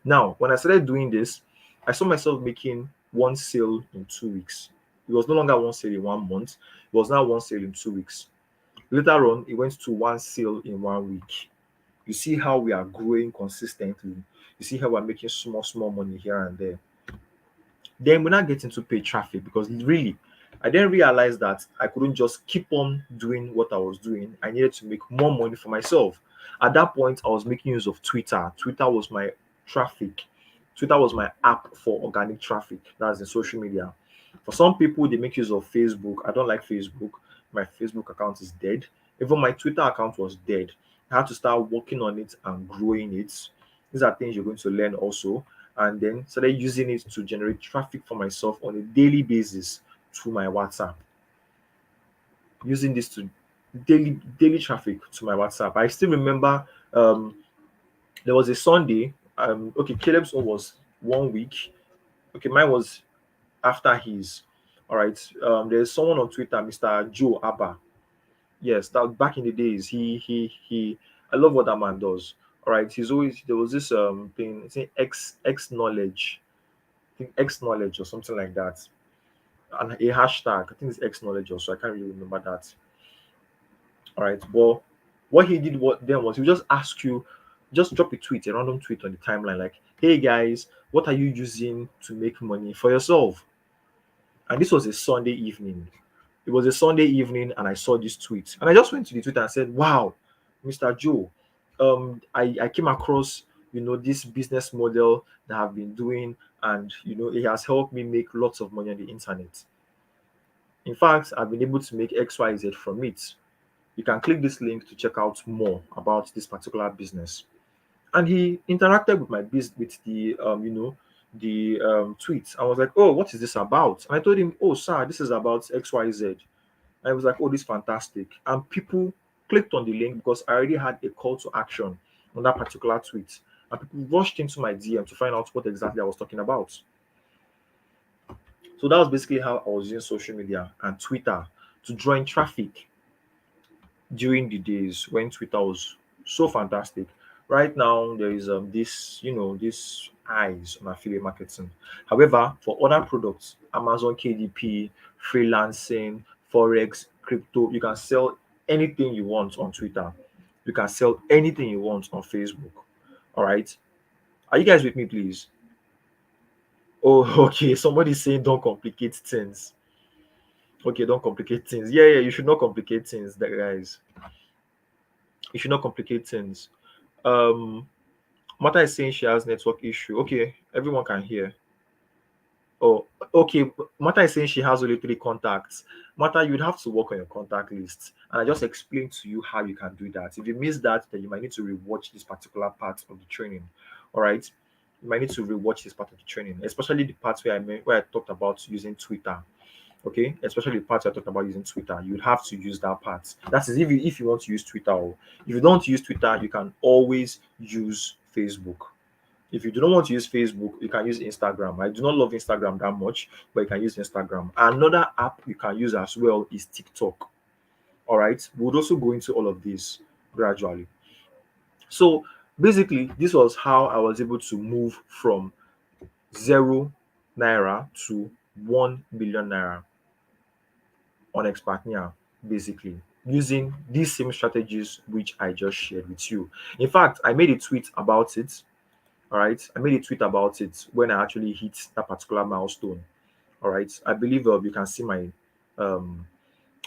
Now, when I started doing this, I saw myself making one sale in 2 weeks. It was no longer one sale in 1 month, it was now one sale in 2 weeks. Later on, it went to one sale in 1 week. You see how we are growing consistently. You see how we're making small, small money here and there. Then we now get into paid traffic, because really, I then realized that I couldn't just keep on doing what I was doing. I needed to make more money for myself. At that point, I was making use of Twitter. Twitter was my traffic. Twitter was my app for organic traffic. That's in social media. For some people, they make use of Facebook. I don't like Facebook. My Facebook account is dead. Even my Twitter account was dead. I had to start working on it and growing it. These are things you're going to learn also, and then started using it to generate traffic for myself on a daily basis to my WhatsApp. Using this to daily traffic to my WhatsApp. I still remember there was a Sunday. Okay, Caleb's one was 1 week. Okay, mine was after his. All right. There's someone on Twitter, Mr. Joe Abba. Yes, that back in the days, he. I love what that man does. All right, he's always there was this thing, saying X knowledge, I think X knowledge or something like that, and a hashtag. I think it's X knowledge also. I can't really remember that. All right, but what he did what then was he would just ask you, just drop a tweet, a random tweet on the timeline, like, "Hey guys, what are you using to make money for yourself?" And this was a Sunday evening. It was a Sunday evening, and I saw this tweet, and I just went to the Twitter and said, "Wow, Mr. Joe, I came across this business model that I've been doing, and it has helped me make lots of money on the internet. In fact, I've been able to make XYZ from it. You can click this link to check out more about this particular business." And he interacted with my with the tweet. I was like, "Oh, what is this about?" And I told him, "Oh, sir, this is about XYZ." And I was like, "Oh, this is fantastic." And people clicked on the link because I already had a call to action on that particular tweet. And people rushed into my DM to find out what exactly I was talking about. So that was basically how I was using social media and Twitter to draw in traffic during the days when Twitter was so fantastic. Right now, there is this eyes on affiliate marketing. However, for other products, Amazon KDP, freelancing, forex, crypto, you can sell anything you want on Twitter. You can sell anything you want on Facebook. All right. Are you guys with me, please? Oh, okay. Somebody's saying don't complicate things. Okay, don't complicate things. Yeah, yeah, you should not complicate things, guys. You should not complicate things. Um, Mata is saying she has network issue. Okay, everyone can hear. Oh, okay. Mata is saying she has only 3 contacts. Mata, you'd have to work on your contact list. And I just explained to you how you can do that. If you miss that, then you might need to rewatch this particular part of the training. All right. You might need to rewatch this part of the training, especially the parts where I talked about using Twitter. Okay, especially the part I talked about using Twitter. You'd have to use that part. That is if you want to use Twitter, or if you don't use Twitter, you can always use Facebook. If you do not want to use Facebook, you can use Instagram. I do not love Instagram that much, but you can use Instagram. Another app you can use as well is TikTok. All right, we'll also go into all of this gradually. So basically, this was how I was able to move from 0 naira to 1 million naira on Expatnia, basically using these same strategies which I just shared with you. In fact, I made a tweet about it. All right, I made a tweet about it when I actually hit that particular milestone. All right. I believe you can see um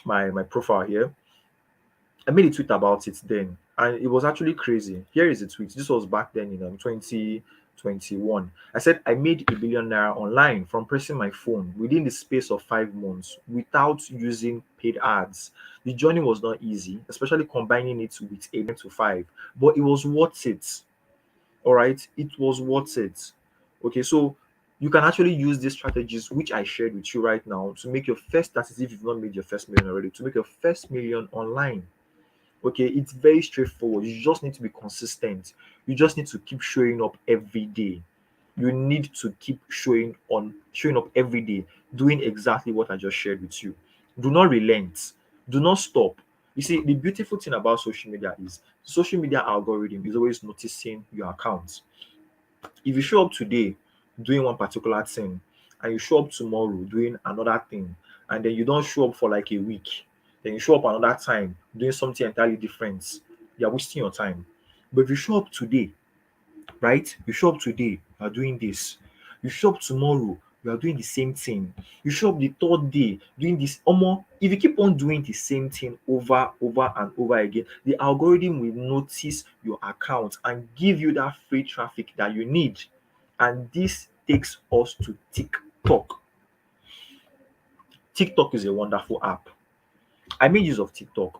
my profile here. I made a tweet about it then, and it was actually crazy. Here is the tweet. This was back then in 2021. I said I made a 1 billion naira online from pressing my phone within the space of 5 months without using paid ads. The journey was not easy, especially combining it with a 9 to 5, but it was worth it. All right, it was worth it. Okay, so you can actually use these strategies which I shared with you right now to make your first, that is if you've not made your first million already, to make your first million online. Okay, it's very straightforward. You just need to be consistent. You just need to keep showing up every day. You need to keep showing up every day, doing exactly what I just shared with you. Do not relent. Do not stop. You see, the beautiful thing about social media is social media algorithm is always noticing your account. If you show up today doing one particular thing and you show up tomorrow doing another thing, and then you don't show up for like a week, then you show up another time doing something entirely different, you're wasting your time. But if you show up today, right? You show up today, you are doing this. You show up tomorrow, you are doing the same thing. You show up the third day doing this. Almost, if you keep on doing the same thing over and over again, the algorithm will notice your account and give you that free traffic that you need. And this takes us to TikTok. TikTok is a wonderful app. I made use of TikTok.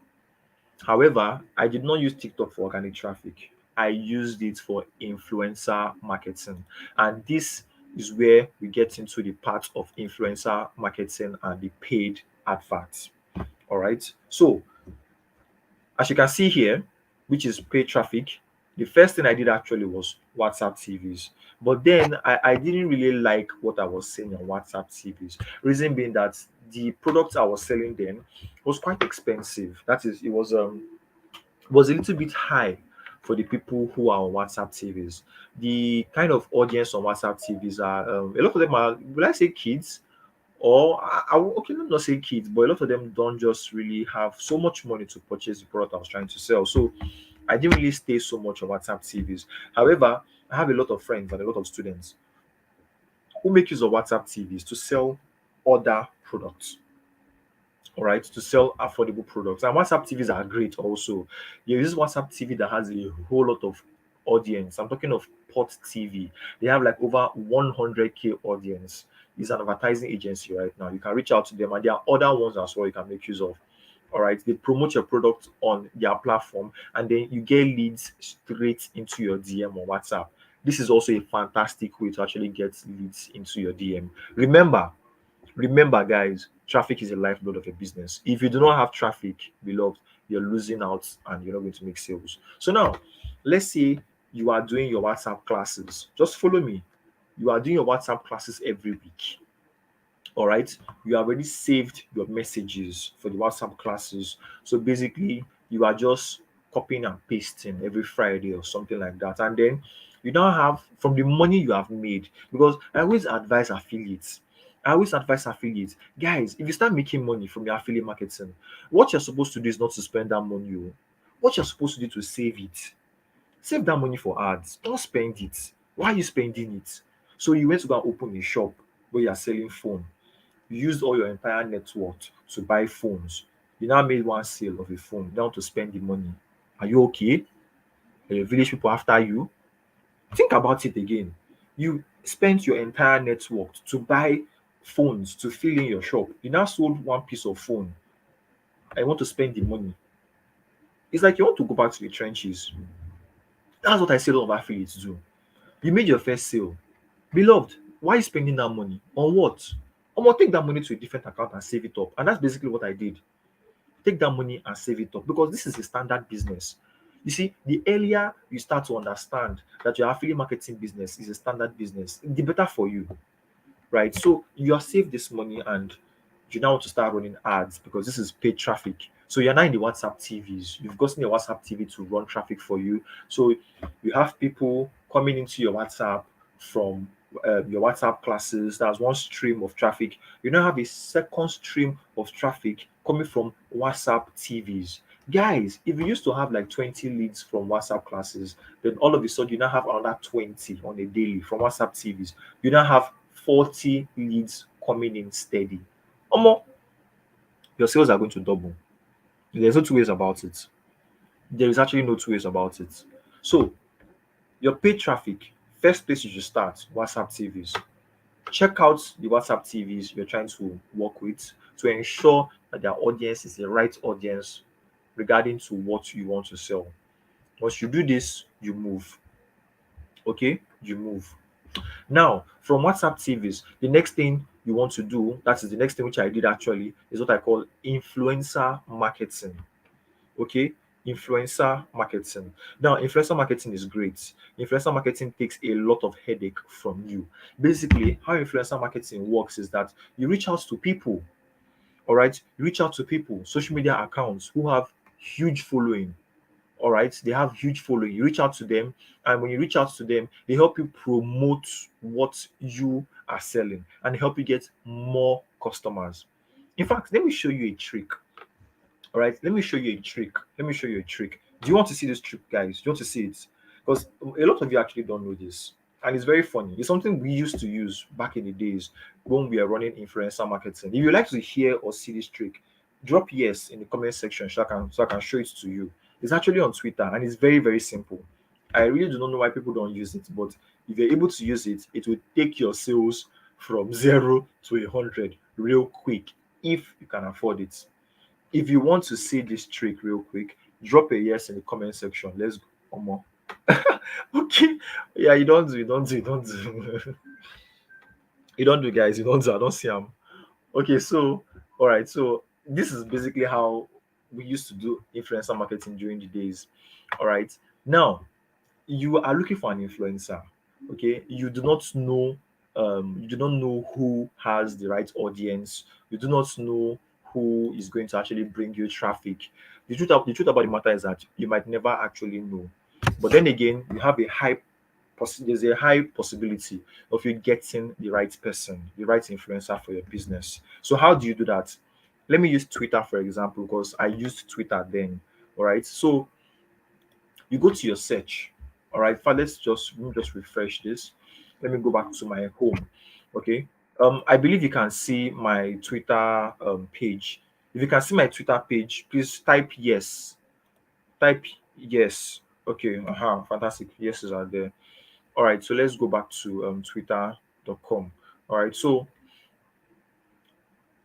However, I did not use TikTok for organic traffic. I used it for influencer marketing. And this is where we get into the part of influencer marketing and the paid adverts. All right. So, as you can see here, which is paid traffic, the first thing I did actually was WhatsApp TVs. But then I didn't really like what I was saying on WhatsApp TVs. Reason being that the product I was selling then was quite expensive. That is, it was a little bit high for the people who are on WhatsApp TVs. The kind of audience on WhatsApp TVs are a lot of them are, will I say kids? Or okay, let me not say kids, but a lot of them don't just really have so much money to purchase the product I was trying to sell. So I didn't really stay so much on WhatsApp TVs. However, I have a lot of friends and a lot of students who make use of WhatsApp TVs to sell other products. All right, to sell affordable products. And WhatsApp TVs are great also. There is WhatsApp TV that has a whole lot of audience. I'm talking of Pot TV. They have like over 100K audience. It's an advertising agency right now. You can reach out to them, and there are other ones as well you can make use of. All right, they promote your product on their platform, and then you get leads straight into your DM on WhatsApp. This is also a fantastic way to actually get leads into your DM. Remember, guys, traffic is the lifeblood of a business. If you do not have traffic, beloved, you're losing out and you're not going to make sales. So now, let's say you are doing your WhatsApp classes. Just follow me. You are doing your WhatsApp classes every week. All right, you already saved your messages for the WhatsApp classes. So basically, you are just copying and pasting every Friday or something like that. And then you now have from the money you have made, because I always advise affiliates. I always advise affiliates, guys, if you start making money from your affiliate marketing, what you're supposed to do is not to spend that money. Oh. What you're supposed to do to save it. Save that money for ads. Don't spend it. Why are you spending it? So you went to go and open a shop where you're selling phone. You used all your entire net worth to buy phones. You now made one sale of a phone. You want to spend the money. Are you okay? Are your village people after you? Think about it again. You spent your entire net worth to buy phones to fill in your shop. You now sold one piece of phone. I want to spend the money. It's like you want to go back to the trenches. That's what I see a lot of affiliates do. You made your first sale. Beloved, why are you spending that money? On what? I'm gonna take that money to a different account and save it up. And that's basically what I did. Take that money and save it up because this is a standard business. You see, the earlier you start to understand that your affiliate marketing business is a standard business, the better for you, right? So you have saved this money and you now want to start running ads because this is paid traffic. So you're now in the WhatsApp TVs. You've gotten a WhatsApp TV to run traffic for you. So you have people coming into your WhatsApp from your WhatsApp classes. That's one stream of traffic. You now have a second stream of traffic coming from WhatsApp TVs. Guys, if you used to have like 20 leads from WhatsApp classes, then all of a sudden you now have another 20 on a daily from WhatsApp TVs. You now have 40 leads coming in steady, almost your sales are going to double. There's no two ways about it. There is actually no two ways about it. So your paid traffic, first place you should start, WhatsApp TVs. Check out the WhatsApp TVs you're trying to work with to ensure that their audience is the right audience regarding to what you want to sell. Once you do this, you move. Okay, you move. Now, from WhatsApp TVs, the next thing you want to do, that is the next thing which I did actually, is what I call influencer marketing. Okay, influencer marketing. Now, influencer marketing is great. Influencer marketing takes a lot of headache from you. Basically, how influencer marketing works is that you reach out to people. All right, you reach out to people, social media accounts who have huge following. All right, they have huge following. You reach out to them, and when you reach out to them, they help you promote what you are selling and help you get more customers. In fact, let me show you a trick. All right, let me show you a trick. Let me show you a trick. Do you want to see this trick, guys? Do you want to see it? Because a lot of you actually don't know this, and it's very funny. It's something we used to use back in the days when we are running influencer marketing. If you like to hear or see this trick, drop yes in the comment section so I can show it to you. It's actually on Twitter and it's very very simple. I really do not know why people don't use it, but if you're able to use it, it will take your sales from 0 to 100 real quick if you can afford it. If you want to see this trick real quick, drop a yes in the comment section. Let's go. Omo. Okay. Yeah, you don't do. You don't do, guys. You don't do. I don't see them. Okay, so all right. So this is basically how we used to do influencer marketing during the days. All right. Now you are looking for an influencer. Okay, you do not know who has the right audience. You do not know who is going to actually bring you traffic. The truth about the matter is that you might never actually know, but then again you have a there's a high possibility of you getting the right person, the right influencer for your business. So how do you do that? Let me use Twitter for example, because I used Twitter then. All right, so you go to your search. All right, let me just refresh this. Let me go back to my home. Okay. I believe you can see my Twitter page. If you can see my Twitter page, please type yes. Type yes. Okay. Fantastic. Yeses are there. All right. So let's go back to twitter.com. All right. So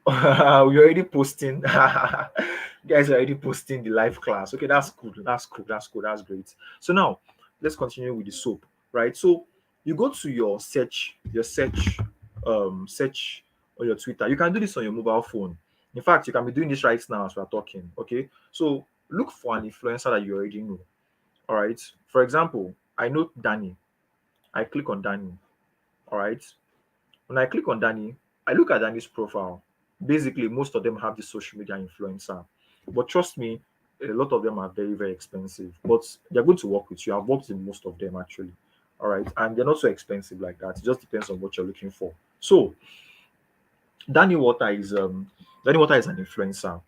we're already posting. Guys are already posting the live class. Okay, that's good. That's cool. That's cool. That's great. So now let's continue with the soap. Right. So you go to your search on your Twitter. You can do this on your mobile phone. In fact, you can be doing this right now as we're talking. Okay. So look for an influencer that you already know. All right. For example, I know Danny. I click on Danny. All right. When I click on Danny, I look at Danny's profile. Basically, most of them have the social media influencer. But trust me, a lot of them are very, very expensive. But they're going to work with you. I've worked in most of them actually. All right. And they're not so expensive like that. It just depends on what you're looking for. So Danny Water is Danny Water is an influencer.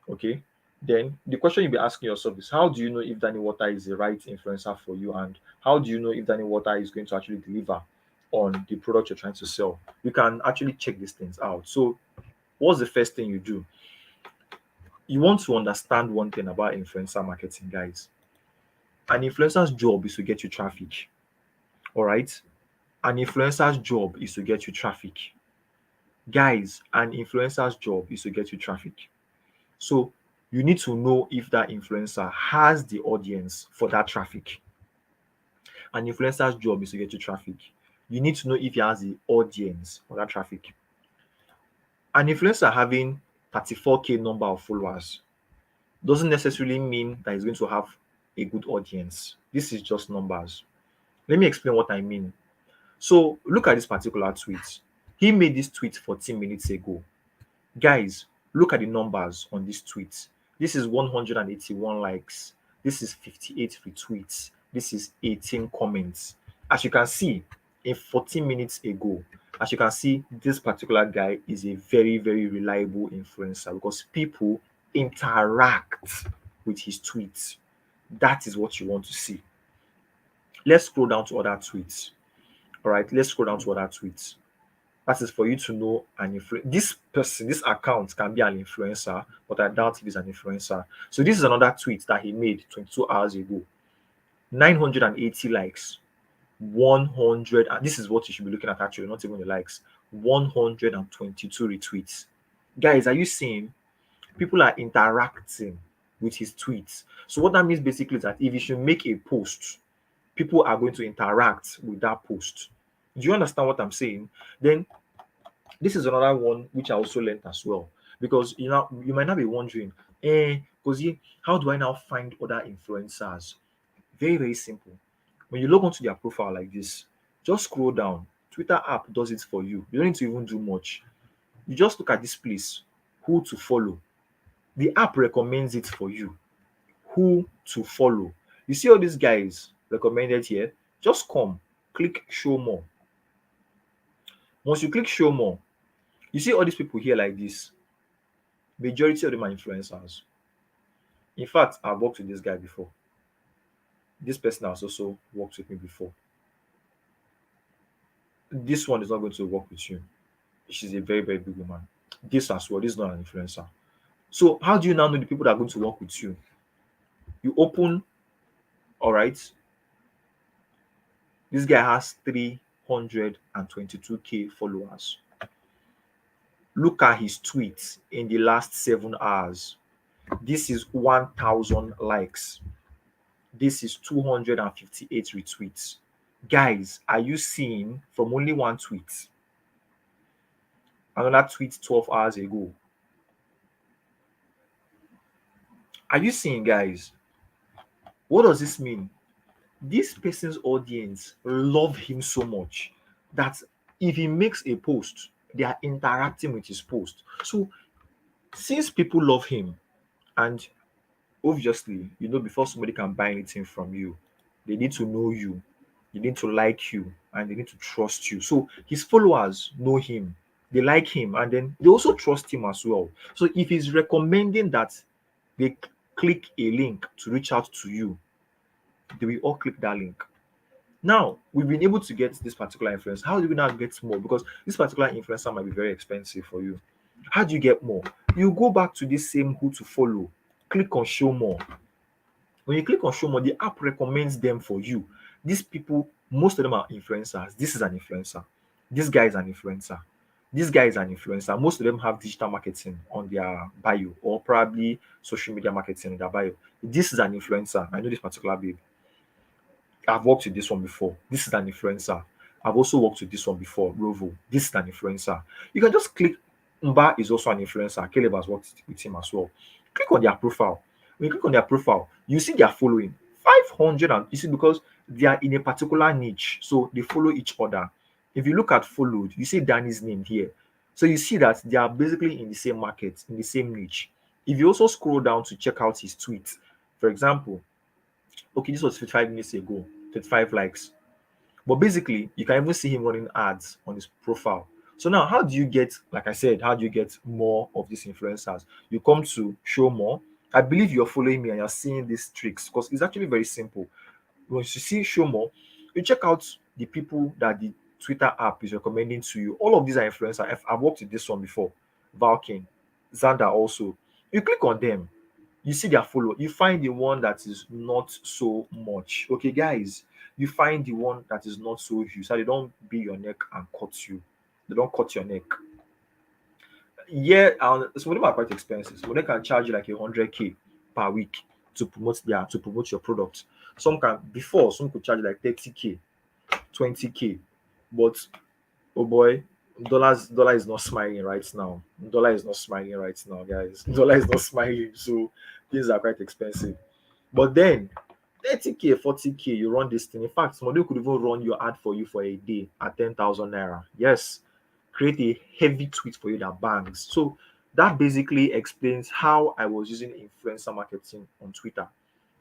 Okay. Then the question you'll be asking yourself is how do you know if Danny Water is the right influencer for you, and how do you know if Danny Water is going to actually deliver on the product you're trying to sell? You can actually check these things out. So, what's the first thing you do? You want to understand one thing about influencer marketing, guys. An influencer's job is to get you traffic. All right. An influencer's job is to get you traffic. Guys, an influencer's job is to get you traffic. So, you need to know if that influencer has the audience for that traffic. An influencer's job is to get you traffic. You need to know if he has the audience for that traffic. An influencer having 34K number of followers doesn't necessarily mean that he's going to have a good audience. This is just numbers. Let me explain what I mean. So look at this particular tweet. He made this tweet 14 minutes ago. Guys, look at the numbers on this tweet. This is 181 likes. This is 58 retweets. This is 18 comments. As you can see, in 14 minutes ago, as you can see, this particular guy is a very, very reliable influencer because people interact with his tweets. That is what you want to see. Let's scroll down to other tweets. All right, let's scroll down to other tweets. That is for you to know this person, this account can be an influencer, but I doubt if he's an influencer. So this is another tweet that he made 22 hours ago. 980 likes, 100, and this is what you should be looking at actually, not even the likes. 122 retweets. Guys, are you seeing? People are interacting with his tweets. So what that means basically is that if you should make a post, people are going to interact with that post. Do you understand what I'm saying? Then this is another one which I also learned as well. Because you might not be wondering, because how do I now find other influencers? Very, very simple. When you log onto their profile like this, just scroll down. Twitter app does it for you. You don't need to even do much. You just look at this place, who to follow. The app recommends it for you, who to follow. You see all these guys recommended here? Just come, click show more. Once you click show more, you see all these people here like this. Majority of them are influencers. In fact, I've worked with this guy before. This person has also worked with me before. This one is not going to work with you. She's a very, very big woman. This as well, this is not an influencer. So how do you now know the people that are going to work with you? You open, all right, this guy has 322K followers. Look at his tweets in the last 7 hours. This is 1,000 likes. This is 258 retweets. Guys, are you seeing from only one tweet? Another tweet 12 hours ago. Are you seeing, guys? What does this mean? This person's audience love him so much that if he makes a post, they are interacting with his post. So since people love him, and obviously, before somebody can buy anything from you, they need to know you, they need to like you, and they need to trust you. So his followers know him, they like him, and then they also trust him as well. So if he's recommending that they click a link to reach out to you, they will all click that link. Now, we've been able to get this particular influencer. How do we now get more? Because this particular influencer might be very expensive for you. How do you get more? You go back to this same who to follow, click on show more. When you click on show more, the app recommends them for you. These people, most of them are influencers. This is an influencer. This guy is an influencer. This guy is an influencer. Most of them have digital marketing on their bio or probably social media marketing in their bio. This is an influencer. I know this particular babe. I've worked with this one before. This is an influencer. I've also worked with this one before, Rovo. This is an influencer. You can just click. Mba is also an influencer. Caleb has worked with him as well. Click on their profile. When you click on their profile, you see their following 500, and you see because they are in a particular niche, so they follow each other. If you look at followed, you see Danny's name here. So you see that they are basically in the same market, in the same niche. If you also scroll down to check out his tweets, for example, okay, this was 55 minutes ago, 35 likes. But basically, you can even see him running ads on his profile. So now, how do you get, like I said, how do you get more of these influencers? You come to show more. I believe you're following me and you're seeing these tricks because it's actually very simple. Once you see show more, you check out the people that the Twitter app is recommending to you. All of these are influencers. I've worked with this one before. Valkin, Xander also. You click on them, you see their follow, you find the one that is not so much. Okay, guys, you find the one that is not so huge, so they don't beat your neck and cut you. They don't cut your neck. Yeah, and some of them are quite expensive. So they can charge you like 100K per week to promote your product. Some could charge like 30K, 20K. But oh boy, dollar is not smiling right now. Dollar is not smiling right now, guys. Dollar is not smiling, so things are quite expensive. But then 30K, 40K, you run this thing. In fact, somebody could even run your ad for you for a day at 10,000 naira. Yes, create a heavy tweet for you that bangs. So that basically explains how I was using influencer marketing on Twitter.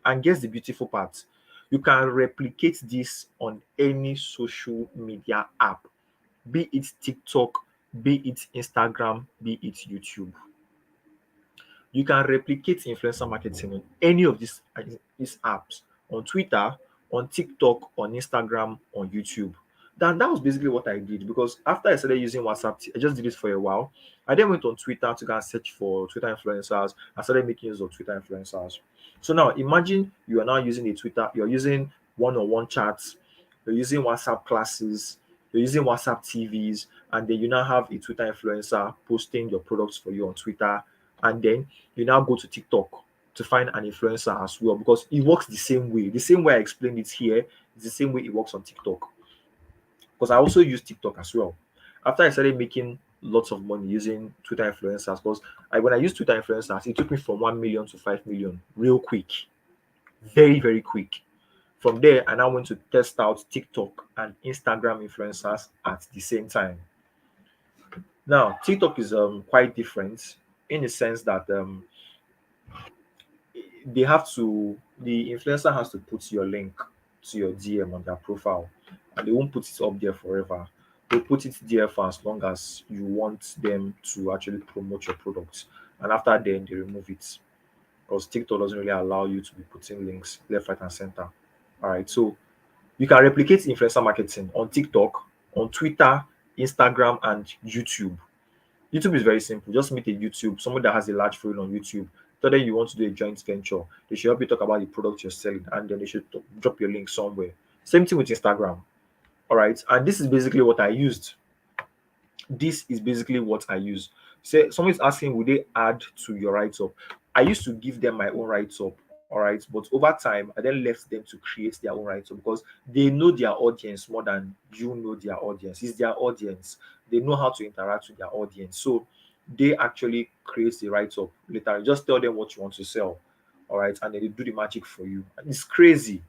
And guess the beautiful part, you can replicate this on any social media app, be it TikTok, be it Instagram, be it YouTube. You can replicate influencer marketing on any of these apps, on Twitter, on TikTok, on Instagram, on YouTube. Then that was basically what I did, because after I started using WhatsApp, I just did it for a while. I then went on Twitter to go and search for Twitter influencers. I started making use of Twitter influencers. So now imagine you are now using a Twitter, you're using one-on-one chats, you're using WhatsApp classes, you're using WhatsApp TVs, and then you now have a Twitter influencer posting your products for you on Twitter, and then you now go to TikTok to find an influencer as well, because it works the same way. The same way I explained it here is the same way it works on TikTok, because I also use TikTok as well. After I started making lots of money using Twitter influencers, because when I used Twitter influencers, it took me from 1 million to 5 million real quick, very, very quick. From there, I now went to test out TikTok and Instagram influencers at the same time. Now, TikTok is quite different in the sense that the influencer has to put your link to your DM on their profile, and they won't put it up there forever. They'll put it there for as long as you want them to actually promote your products, and after then they remove it, because TikTok doesn't really allow you to be putting links left, right, and center. All right, so you can replicate influencer marketing on TikTok, on Twitter, Instagram, and YouTube. YouTube is very simple. Just meet a YouTube, somebody that has a large following on YouTube. Tell them you want to do a joint venture. They should help you talk about the product you're selling, and then they should drop your link somewhere. Same thing with Instagram. All right. And this is basically what I used. This is basically what I use. Say someone's asking, will they add to your write up? I used to give them my own write up. All right. But over time, I then left them to create their own write up, because they know their audience more than you know their audience. It's their audience. They know how to interact with their audience. So they actually create the write up later. Just tell them what you want to sell. All right. And then they do the magic for you. And it's crazy.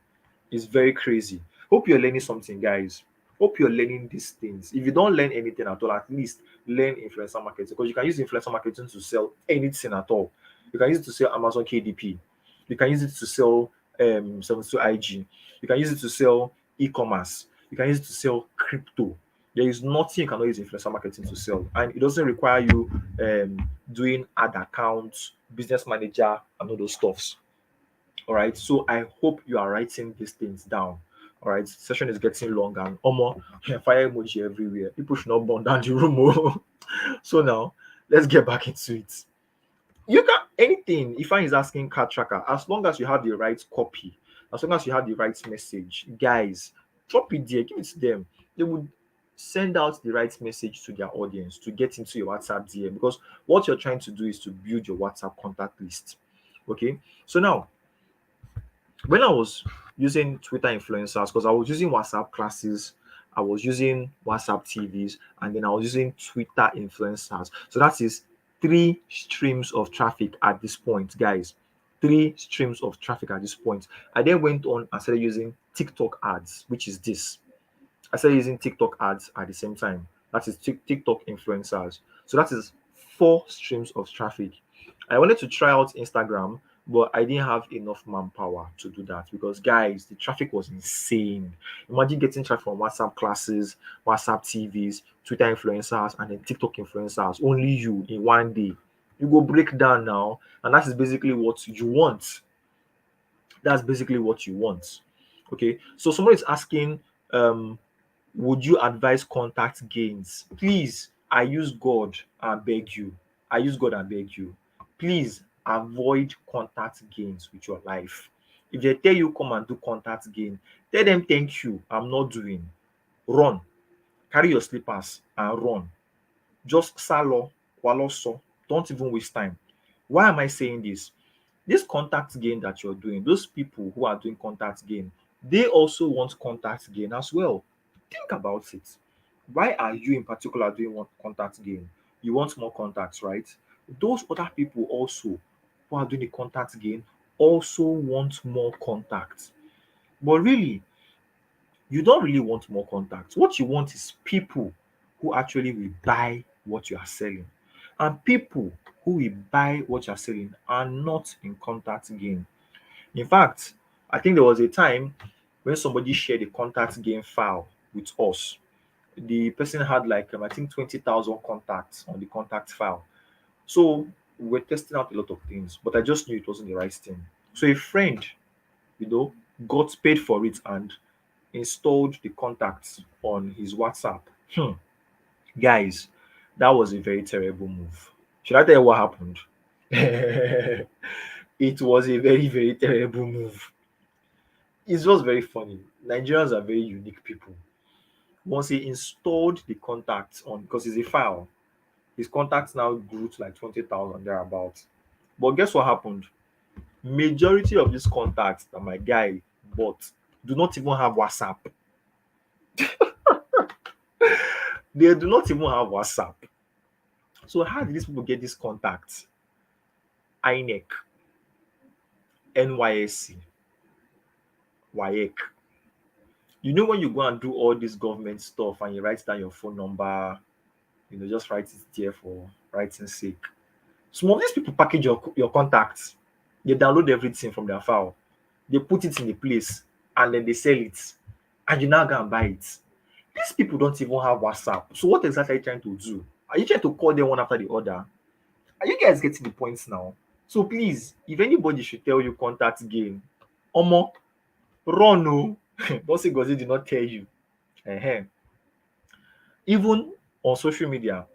It's very crazy. Hope you're learning something, guys. Hope you're learning these things. If you don't learn anything at all, at least learn influencer marketing, because you can use influencer marketing to sell anything at all. You can use it to sell Amazon KDP. You can use it to sell 72 IG. You can use it to sell e-commerce. You can use it to sell crypto. There is nothing you cannot use influencer marketing to sell, and it doesn't require you doing ad accounts, business manager, and all those stuffs. All right. So I hope you are writing these things down. All right. Session is getting long, and almost fire emoji everywhere. People should not burn down the room. Oh. So now let's get back into it. You can anything. Ifan is asking card tracker. As long as you have the right copy, as long as you have the right message, guys, drop it there. Give it to them. They would send out the right message to their audience to get into your WhatsApp DM, because what you're trying to do is to build your WhatsApp contact list. Okay. So now, when I was using Twitter influencers, because I was using WhatsApp classes, I was using WhatsApp TVs, and then I was using Twitter influencers. So that is three streams of traffic at this point, guys. Three streams of traffic at this point. I then went on and started using TikTok ads, which is this. I started using TikTok ads at the same time. That is TikTok influencers. So that is four streams of traffic. I wanted to try out Instagram, but I didn't have enough manpower to do that, because guys, the traffic was insane. Imagine getting traffic from WhatsApp classes, WhatsApp TVs, Twitter influencers, and then TikTok influencers. Only you in one day. You go break down now, and that is basically what you want. That's basically what you want. Okay. So someone is asking, um, would you advise contact gains? Please, I use God and beg you. I use God and beg you. Please avoid contact gains with your life. If they tell you come and do contact gain, tell them thank you. I'm not doing. Run. Carry your slippers and run. Just salo, waloso. Don't even waste time. Why am I saying this? This contact gain that you're doing, those people who are doing contact gain, they also want contact gain as well. Think about it. Why are you in particular doing one contact gain? You want more contacts, right? Those other people also who are doing the contact gain also want more contacts. But really, you don't really want more contacts. What you want is people who actually will buy what you are selling. And people who will buy what you are selling are not in contact gain. In fact, I think there was a time when somebody shared a contact gain file with us. The person had like I think 20,000 contacts on the contact file. So we were testing out a lot of things, but I just knew it wasn't the right thing. So a friend, you know, got paid for it and installed the contacts on his WhatsApp. Hmm. Guys, that was a very terrible move. Should I tell you what happened? It was a very, very terrible move. It's just very funny. Nigerians are very unique people. Once he installed the contacts on, because it's a file, his contacts now grew to like 20,000 thereabouts. But guess what happened? Majority of these contacts that my guy bought do not even have WhatsApp. They do not even have WhatsApp. So how did these people get these contacts? INEC, NYSC, WAEC. You know when you go and do all this government stuff and you write down your phone number, just write it there for writing sake. Some of these people package your contacts. They download everything from their file. They put it in a place and then they sell it. And you now go and buy it. These people don't even have WhatsApp. So what exactly are you trying to do? Are you trying to call them one after the other? Are you guys getting the points now? So please, if anybody should tell you contact game, omo, run no. Don't say Gozi did not tell you. Ehen. Even on social media,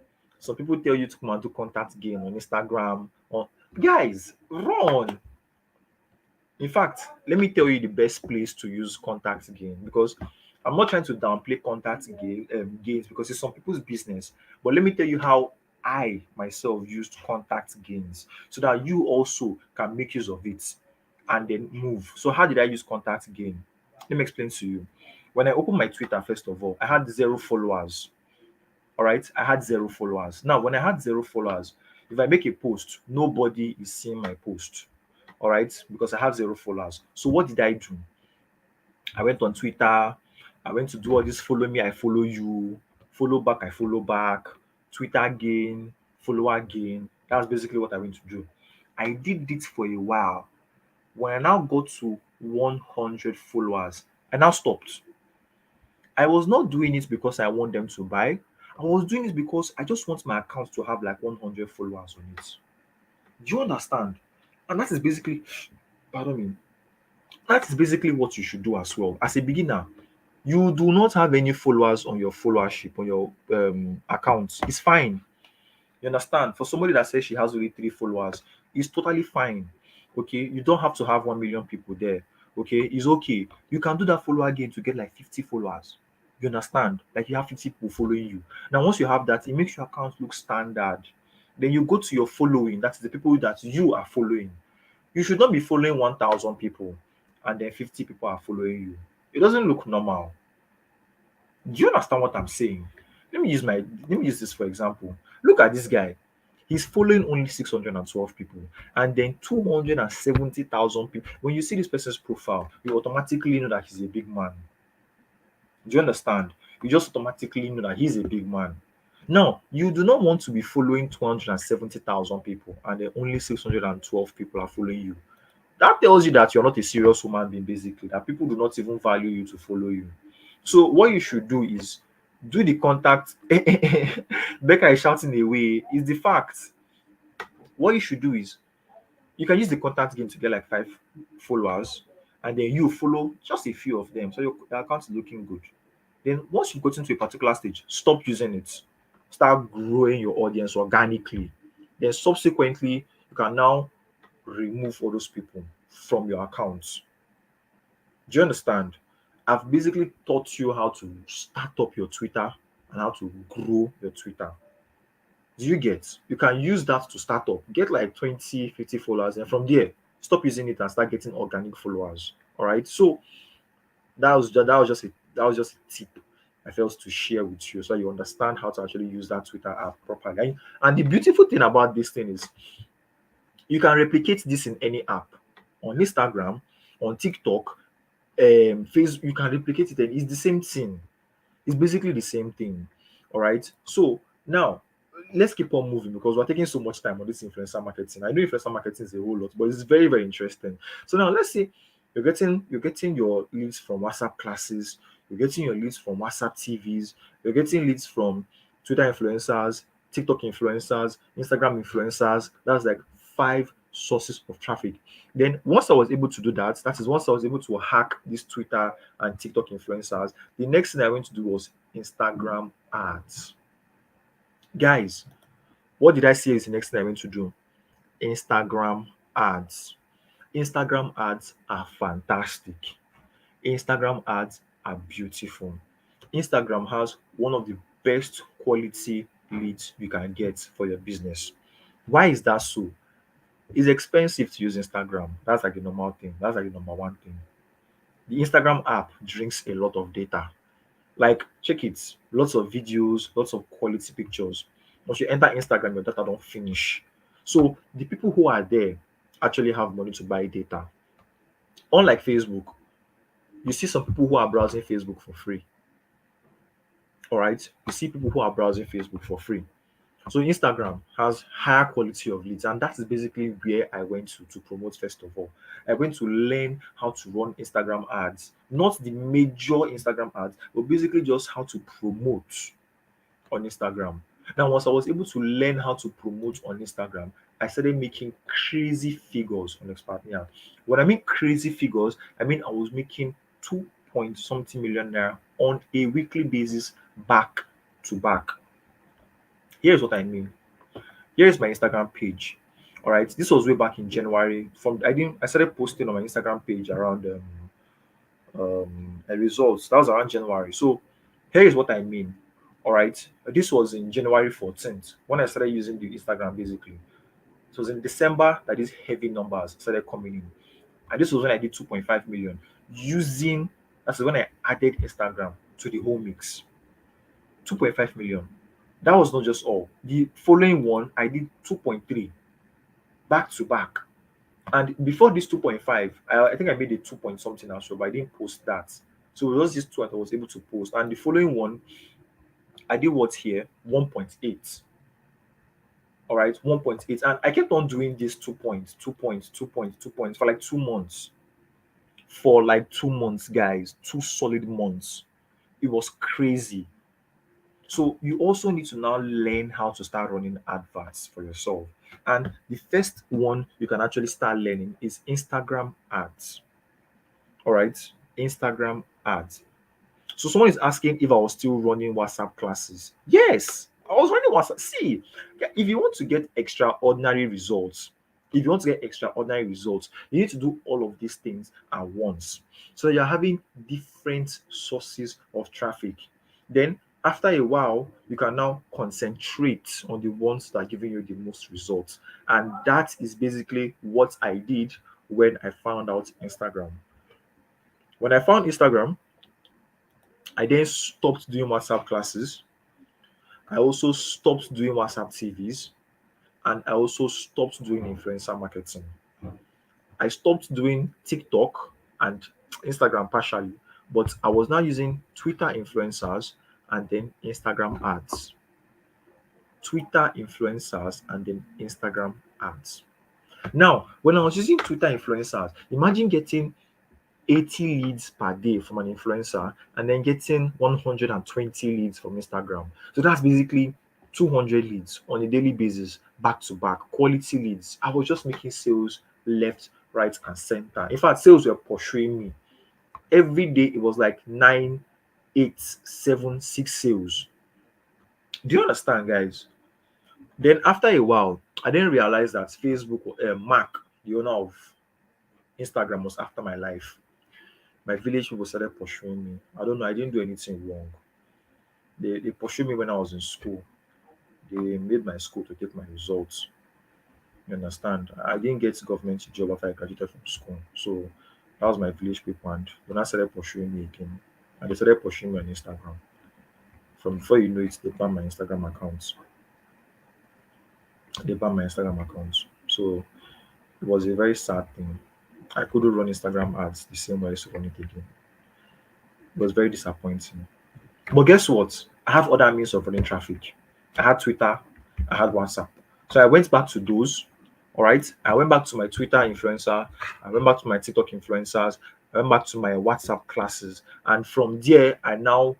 some people tell you to come and do contact game on Instagram. Guys, run. In fact, let me tell you the best place to use contact game, because I'm not trying to downplay contact games because it's some people's business. But let me tell you how I myself used contact games so that you also can make use of it and then move. So how did I use contact game? Let me explain to you. When I opened my Twitter, first of all, I had 0 followers. All right, I had 0 followers. Now, when I had 0 followers, if I make a post, nobody is seeing my post. All right, because I have 0 followers. So what did I do? I went on Twitter. I went to do all this follow me, I follow you, follow back, I follow back, Twitter gain, follower gain. That's basically what I went to do. I did it for a while. When I now got to 100 followers, I now stopped. I was not doing it because I want them to buy. I was doing it because I just want my account to have like 100 followers on it. Do you understand? And that is basically, pardon me, that is basically what you should do as well. As a beginner, you do not have any followers on your followership on your account. It's fine. You understand? For somebody that says she has only 3 followers, it's totally fine. Okay, you don't have to have 1 million people there. Okay, it's okay. You can do that follower again to get like 50 followers. You understand? Like you have 50 people following you. Now, once you have that, it makes your account look standard. Then you go to your following. That's the people that you are following. You should not be following 1,000 people and then 50 people are following you. It doesn't look normal. Do you understand what I'm saying? Let me use this for example. Look at this guy. He's following only 612 people and then 270,000 people. When you see this person's profile, you automatically know that he's a big man. Do you understand? You just automatically know that he's a big man. Now, you do not want to be following 270,000 people and then only 612 people are following you. That tells you that you're not a serious human being, basically, that people do not even value you to follow you. So what you should do is do the contact. Becca is shouting away. Is the fact. What you should do is you can use the contact game to get like 5 followers, and then you follow just a few of them. So your account is looking good. Then once you get into a particular stage, stop using it. Start growing your audience organically. Then subsequently, you can now remove all those people from your accounts. Do you understand? I've basically taught you how to start up your Twitter and how to grow your Twitter. Do you get? You can use that to start up. Get like 20, 50 followers, and from there, stop using it and start getting organic followers. All right. So that was just a tip I felt to share with you so you understand how to actually use that Twitter app properly. And the beautiful thing about this thing is you can replicate this in any app on Instagram, on TikTok, Facebook. You can replicate it, and it's the same thing. It's basically the same thing. All right. So now let's keep on moving because we're taking so much time on this influencer marketing. I know influencer marketing is a whole lot, but it's very, very interesting. So now let's say you're getting your leads from WhatsApp classes, you're getting your leads from WhatsApp TVs, you're getting leads from Twitter influencers, TikTok influencers, Instagram influencers. That's like 5 sources of traffic. Then once I was able to do that, that is once I was able to hack these Twitter and TikTok influencers, the next thing I went to do was Instagram ads. Guys, what did I say is the next thing I went to do? Instagram ads. Instagram ads are fantastic. Instagram ads are beautiful. Instagram has one of the best quality leads you can get for your business. Why is that so? It's expensive to use Instagram. That's like the normal thing. That's like the number one thing. The Instagram app drinks a lot of data. Like, check it. Lots of videos, lots of quality pictures. Once you enter Instagram, your data don't finish. So the people who are there actually have money to buy data. Unlike Facebook, you see some people who are browsing Facebook for free. All right. You see people who are browsing Facebook for free. So Instagram has higher quality of leads, and that is basically where I went to promote first of all. I went to learn how to run Instagram ads, not the major Instagram ads, but basically just how to promote on Instagram. Now, once I was able to learn how to promote on Instagram, I started making crazy figures on Expert Me Out. When I mean crazy figures, I mean I was making 2 point something million naira on a weekly basis back to back. Here's what I mean. Here is my Instagram page. All right, this was way back in January. I started posting on my Instagram page around results. That was around January. So here is what I mean. All right, this was in January 14th when I started using the Instagram. Basically, it was in December that these heavy numbers started coming in, and this was when I did 2.5 million using. That's when I added Instagram to the whole mix. 2.5 million. That was not just all. The following one, I did 2.3 back to back. And before this 2.5, I think I made a 2 point something as well, but I didn't post that. So it was just two that I was able to post. And the following one, I did what here? 1.8. All right, 1.8. And I kept on doing this 2 points, 2 points, 2 points, 2 points for like 2 months. For like 2 months, guys, 2 solid months. It was crazy. So you also need to now learn how to start running adverts for yourself. And the first one you can actually start learning is Instagram ads. All right, Instagram ads. So someone is asking if I was still running WhatsApp classes. Yes, I was running WhatsApp. See, if you want to get extraordinary results, you need to do all of these things at once. So you're having different sources of traffic. Then after a while, you can now concentrate on the ones that are giving you the most results. And that is basically what I did when I found out Instagram. When I found Instagram, I then stopped doing WhatsApp classes. I also stopped doing WhatsApp TVs, and I also stopped doing influencer marketing. I stopped doing TikTok and Instagram partially, but I was now using Twitter influencers and then Instagram ads. Twitter influencers and then Instagram ads. Now, when I was using Twitter influencers, imagine getting 80 leads per day from an influencer and then getting 120 leads from Instagram. So that's basically 200 leads on a daily basis, back to back, quality leads. I was just making sales left, right, and center. In fact, sales were pursuing me. Every day it was like 9, 8, 7, 6 sales. Do you understand, guys? Then after a while, I didn't realize that Facebook, Mark, the owner of Instagram, was after my life. My village people started pursuing me. I don't know, I didn't do anything wrong. They pursued me when I was in school. They made my school to take my results. You understand? I didn't get government job after I graduated from school. So that was my village people, and then I started pursuing me again. And they started pursuing me on Instagram. From before you know it, they banned my Instagram accounts. They banned my Instagram accounts. So it was a very sad thing. I couldn't run Instagram ads the same way I used to run it again. It was very disappointing. But guess what? I have other means of running traffic. I had Twitter, I had WhatsApp. So I went back to those. All right. I went back to my Twitter influencer. I went back to my TikTok influencers. I went back to my WhatsApp classes. And from there, I now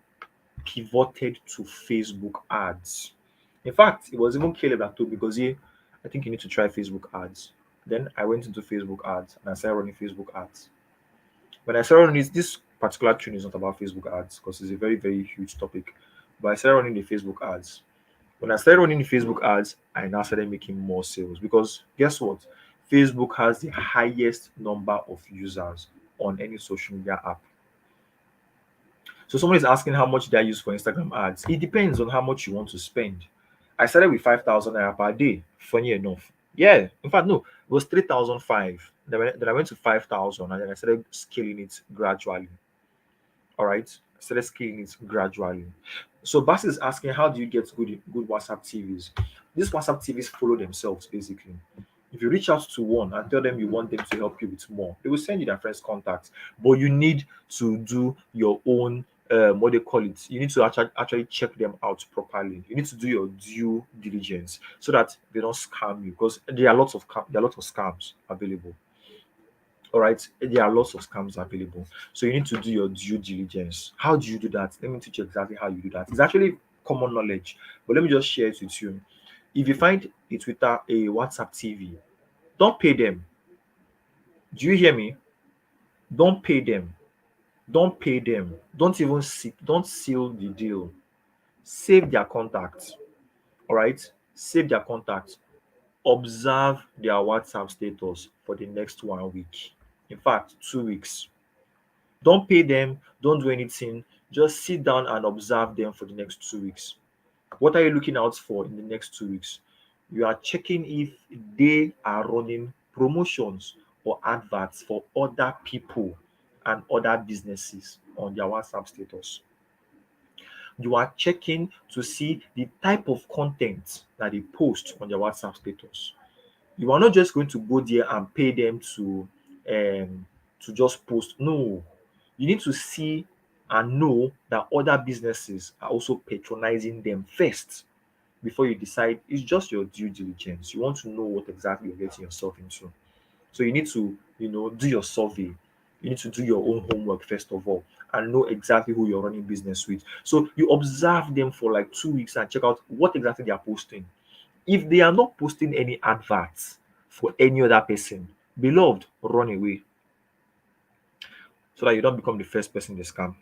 pivoted to Facebook ads. In fact, it was even Caleb that told me because I think you need to try Facebook ads. Then I went into Facebook ads and I started running Facebook ads. When I started running this particular tune is not about Facebook ads because it's a very, very huge topic. But I started running the Facebook ads. When I started running the Facebook ads, I now started making more sales because guess what? Facebook has the highest number of users on any social media app. So someone is asking how much did I use for Instagram ads. It depends on how much you want to spend. I started with 5,000 naira per day. Funny enough, yeah. In fact, no, it was 3,005. Then I went to 5,000, and then I started scaling it gradually. All right, I started scaling it gradually. So Bass is asking, how do you get good WhatsApp TVs? These WhatsApp TVs follow themselves basically. If you reach out to one and tell them you want them to help you with more, they will send you their friend's contact. But you need to do your own what they call it. You need to actually check them out properly. You need to do your due diligence so that they don't scam you because there are lots of scams available. All right, there are lots of scams available. So you need to do your due diligence. How do you do that? Let me teach you exactly how you do that. It's actually common knowledge, but let me just share it with you. If you find a Twitter, a WhatsApp TV, don't pay them. Do you hear me? Don't pay them. Don't pay them. Don't even see, don't seal the deal. Save their contacts. All right? Save their contacts. Observe their WhatsApp status for the next 1 week. In fact, 2 weeks. Don't pay them, don't do anything. Just sit down and observe them for the next 2 weeks. What are you looking out for in the next 2 weeks? You are checking if they are running promotions or adverts for other people and other businesses on their WhatsApp status. You are checking to see the type of content that they post on their WhatsApp status. You are not just going to go there and pay them to just post. No, you need to see and know that other businesses are also patronizing them first before you decide. It's just your due diligence. You want to know what exactly you're getting yourself into. So you need to, do your survey. You need to do your own homework first of all and know exactly who you're running business with. So you observe them for like 2 weeks and check out what exactly they are posting. If they are not posting any adverts for any other person, beloved, run away so that you don't become the first person they scam.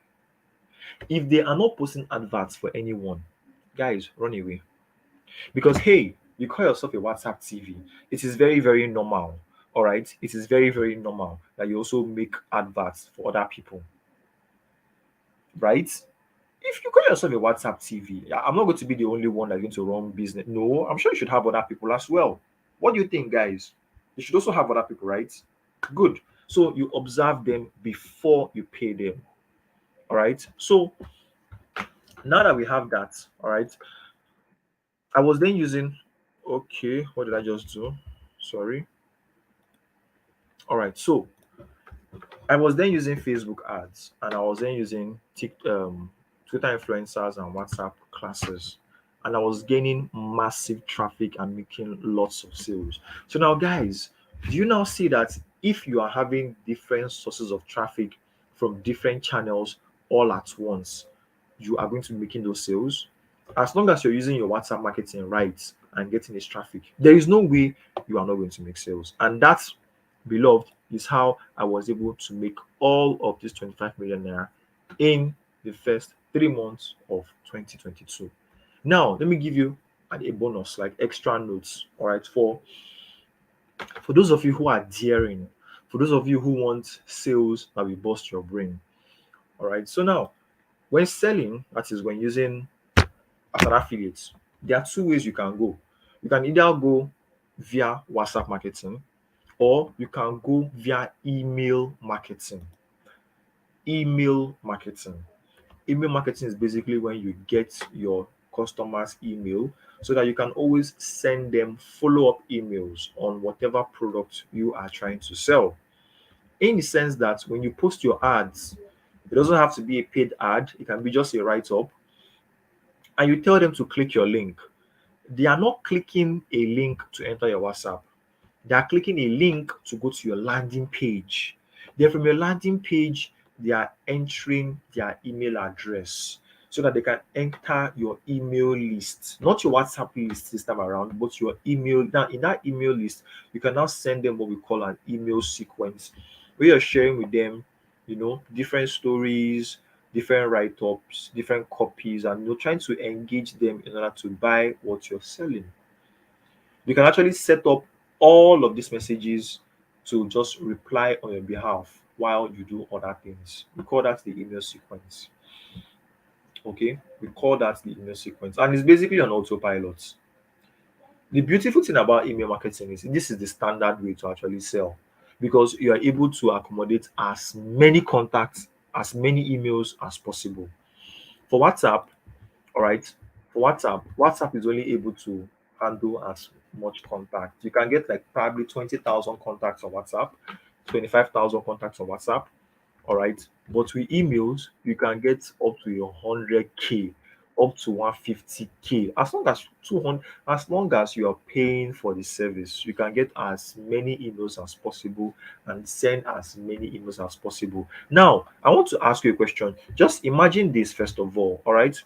If they are not posting adverts for anyone, guys, run away. Because hey, you call yourself a WhatsApp TV. It is very, very normal. All right. It is very, very normal that you also make adverts for other people, right? If you call yourself a WhatsApp TV, I'm not going to be the only one that's going to run business. No, I'm sure you should have other people as well. What do you think, guys? You should also have other people, right? Good. So you observe them before you pay them. All right. So now that we have that, all right, I was then using, okay, what did I just do? Sorry. All right. So I was then using Facebook ads and I was then using Twitter influencers and WhatsApp classes. And I was gaining massive traffic and making lots of sales. So now, guys, do you now see that if you are having different sources of traffic from different channels all at once, you are going to be making those sales? As long as you're using your WhatsApp marketing right and getting this traffic, there is no way you are not going to make sales. And that's, beloved, is how I was able to make all of this 25 million naira in the first 3 months of 2022. Now, let me give you a bonus, like extra notes, all right, for those of you who are daring, for those of you who want sales that will bust your brain, all right. So now, when selling, that is when using as an affiliate, there are two ways you can go. You can either go via WhatsApp marketing or you can go via email marketing. Email marketing. Email marketing is basically when you get your customers' email so that you can always send them follow-up emails on whatever product you are trying to sell. In the sense that when you post your ads, it doesn't have to be a paid ad, it can be just a write-up, and you tell them to click your link. They are not clicking a link to enter your WhatsApp. They are clicking a link to go to your landing page. Then from your landing page, they are entering their email address. so that they can enter your email list, not your WhatsApp list this time around, but your email. Now, in that email list, you can now send them what we call an email sequence, where you're sharing with them, different stories, different write-ups, different copies, and you're trying to engage them in order to buy what you're selling. You can actually set up all of these messages to just reply on your behalf while you do other things. We call that the email sequence. Okay, we call that the email sequence, and it's basically an autopilot. The beautiful thing about email marketing is this is the standard way to actually sell, because you are able to accommodate as many contacts, as many emails as possible. For WhatsApp, all right, WhatsApp is only able to handle as much contact. You can get like probably 20,000 contacts on WhatsApp, 25,000 contacts on WhatsApp, all right. But with emails, you can get up to 100K, up to 150K. As long as you are paying for the service, you can get as many emails as possible and send as many emails as possible. Now, I want to ask you a question. Just imagine this first of all right?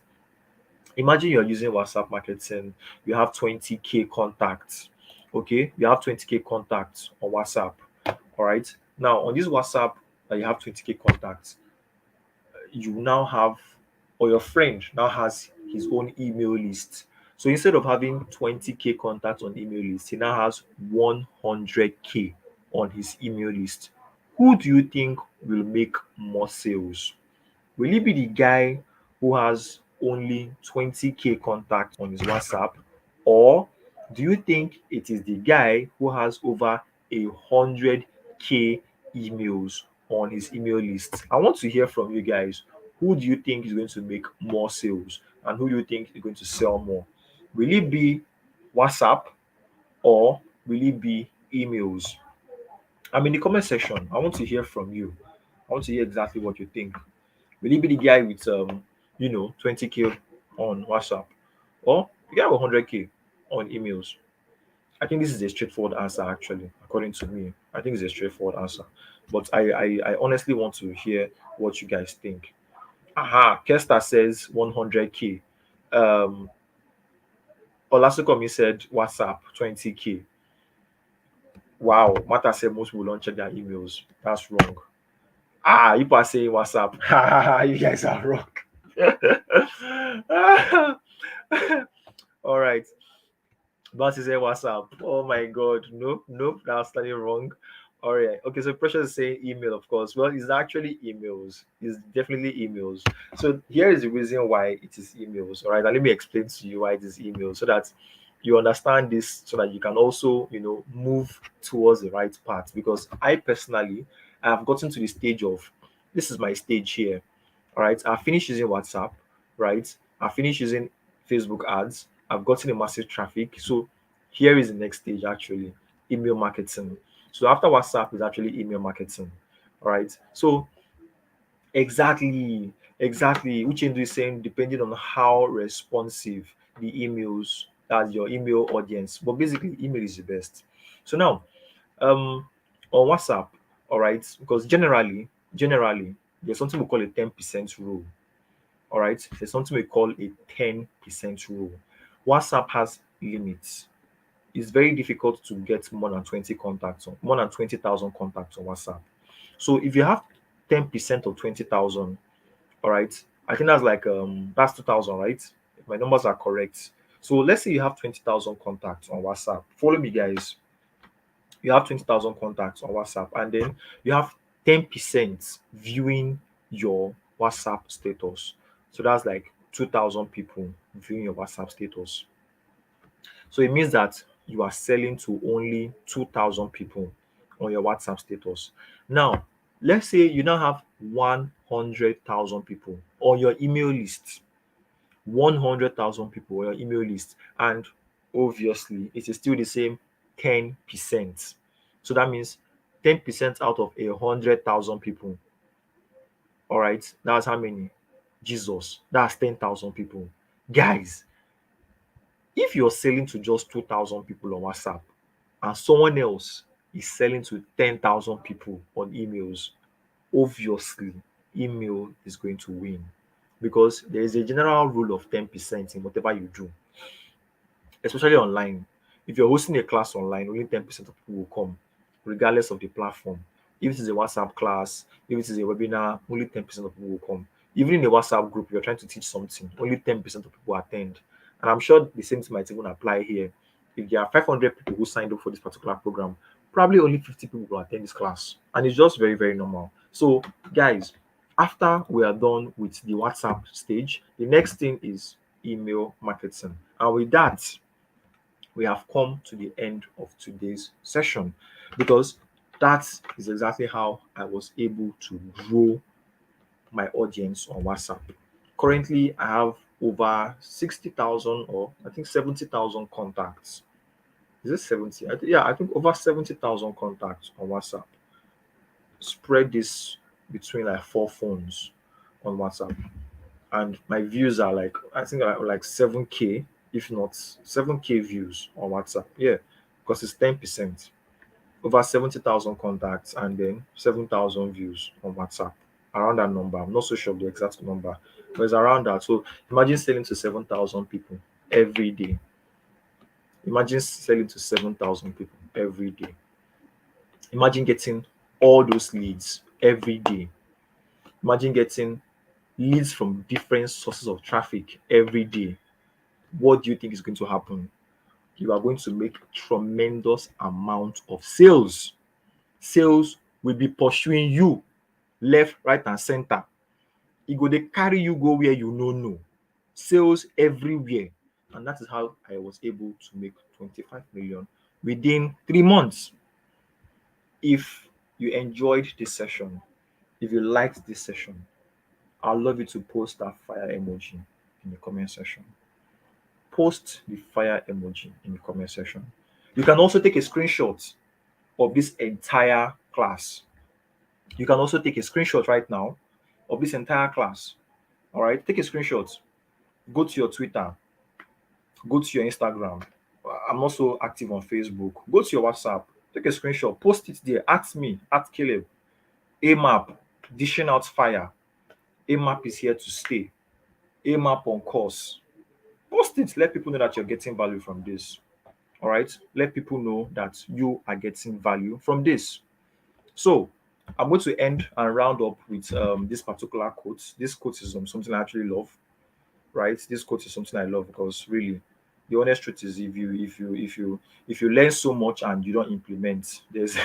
Imagine you're using WhatsApp marketing, you have 20K contacts. Okay, you have 20K contacts on WhatsApp. All right. Now, on this WhatsApp that you have 20K contacts, you now have, or your friend now has his own email list. So instead of having 20K contacts on email list, he now has 100K on his email list. Who do you think will make more sales? Will it be the guy who has only 20K contacts on his WhatsApp? Or do you think it is the guy who has over 100K emails on his email list? I want to hear from you guys. Who do you think is going to make more sales? And who do you think is going to sell more? Will it be WhatsApp or will it be emails? I'm in the comment section. I want to hear from you. I want to hear exactly what you think. Will it be the guy with 20K on WhatsApp, or the guy with 100K on emails? I think this is a straightforward answer, actually, according to me. I think it's a straightforward answer. But I honestly want to hear what you guys think. Aha, Kesta says 100K. Um Olasukomi said WhatsApp 20K. Wow, Mata said most people don't check their emails. That's wrong. Ah, people are saying WhatsApp. You guys are wrong. All right. Boss is saying WhatsApp. Oh my god. Nope, nope, that's totally wrong. All right. Okay, so Precious is saying email, of course. Well, it's actually emails. It's definitely emails. So here is the reason why it is emails. All right. And let me explain to you why it is emails so that you understand this, so that you can also, move towards the right path. Because I personally, I have gotten to the stage of, this is my stage here. All right. I finished using WhatsApp, right? I finished using Facebook ads. I've gotten a massive traffic. So here is the next stage, actually, email marketing. So after WhatsApp is actually email marketing. All right. So exactly, which is saying depending on how responsive the emails, that's your email audience. But basically, email is the best. So now, um, on WhatsApp, all right, because generally, there's something we call a 10% rule. All right, there's something we call a 10% rule. WhatsApp has limits. It's very difficult to get more than 20,000 contacts on WhatsApp. So if you have 10% of 20,000, all right, I think that's 2,000, right? If my numbers are correct. So let's say you have 20,000 contacts on WhatsApp. Follow me, guys. You have 20,000 contacts on WhatsApp, and then you have 10% viewing your WhatsApp status. So that's like 2,000 people viewing your WhatsApp status. So it means that you are selling to only 2,000 people on your WhatsApp status. Now, let's say you now have 100,000 people on your email list. 100,000 people on your email list. And obviously, it is still the same 10%. So that means 10% out of 100,000 people. All right, that's how many? Jesus, that's 10,000 people. Guys, if you're selling to just 2,000 people on WhatsApp and someone else is selling to 10,000 people on emails, obviously email is going to win. because there is a general rule of 10% in whatever you do, especially online. If you're hosting a class online, only 10% of people will come, regardless of the platform. If it is a WhatsApp class, if it is a webinar, only 10% of people will come. Even in a WhatsApp group, you're trying to teach something, only 10% of people attend. And I'm sure the same thing might even apply here. If there are 500 people who signed up for this particular program, probably only 50 people will attend this class. And it's just very, very normal. So, guys, after we are done with the WhatsApp stage, the next thing is email marketing. And with that, we have come to the end of today's session, because that is exactly how I was able to grow my audience on WhatsApp. Currently, I have over 60,000, or I think 70,000 contacts. Is it 70? Yeah, I think over 70,000 contacts on WhatsApp. Spread this between like four phones on WhatsApp. And my views are like, I think like 7K, if not 7K views on WhatsApp. Yeah, because it's 10%. Over 70,000 contacts and then 7,000 views on WhatsApp. Around that number. I'm not so sure of the exact number, but it's around that. So imagine selling to 7,000 people every day. Imagine selling to 7,000 people every day. Imagine getting all those leads every day. Imagine getting leads from different sources of traffic every day. What do you think is going to happen? You are going to make tremendous amount of sales. Sales will be pursuing you left, right, and center. E go dey carry you go where you no know. Sales everywhere. And that is how I was able to make 25 million within 3 months. If you enjoyed this session, if you liked this session, I'd love you to post that fire emoji in the comment section. Post the fire emoji in the comment section. You can also take a screenshot of this entire class. You can also take a screenshot right now of this entire class. All right, take a screenshot. Go to your Twitter, go to your Instagram. I'm also active on Facebook. Go to your WhatsApp, take a screenshot, post it there. At me, at Caleb. AMAP, dishing out fire. AMAP is here to stay. AMAP on course. Post it. Let people know that you're getting value from this. All right. Let people know that you are getting value from this. So I'm going to end and round up with this particular quote. This quote is something I actually love, right? This quote is something I love because really, the honest truth is, if you learn so much and you don't implement, there's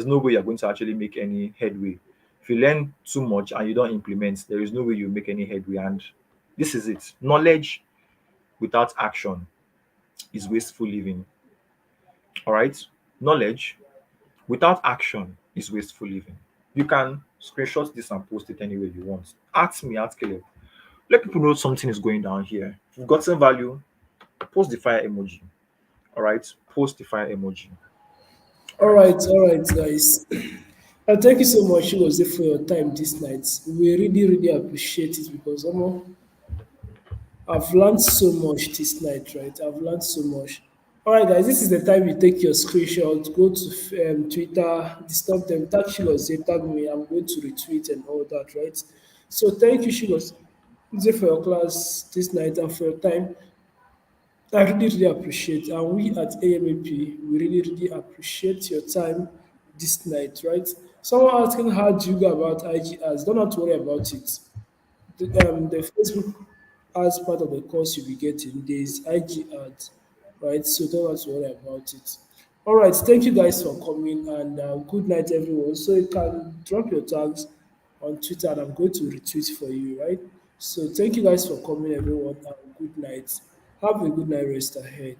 no way you're going to actually make any headway. If you learn too much and you don't implement, there is no way you make any headway. And this is it: knowledge without action is wasteful living. All right, knowledge without action is wasteful living. You can screenshot this and post it anywhere you want. Ask me, ask Caleb. Let people know something is going down here. If you've gotten value, post the fire emoji. All right, post the fire emoji. All right. All right, guys. Thank you so much, Chigozie, for your time this night. We really, really appreciate it because I've learned so much this night, right? I've learned so much. All right, guys, this is the time you take your screenshot, go to Twitter, disturb them, tag Chigozie, tag me. I'm going to retweet and all that, right? So thank you, Chigozie, for your class this night and for your time. I really, really appreciate. And we at AMAP, we really, really appreciate your time this night, right? Someone asking how do you go about IG ads? Don't have to worry about it. The Facebook as part of the course you'll be getting, there's IG ads, right? So don't have to worry about it. All right, thank you guys for coming and good night, everyone. So you can drop your tags on Twitter and I'm going to retweet for you, right? So thank you guys for coming, everyone, and good night. Have a good night rest ahead.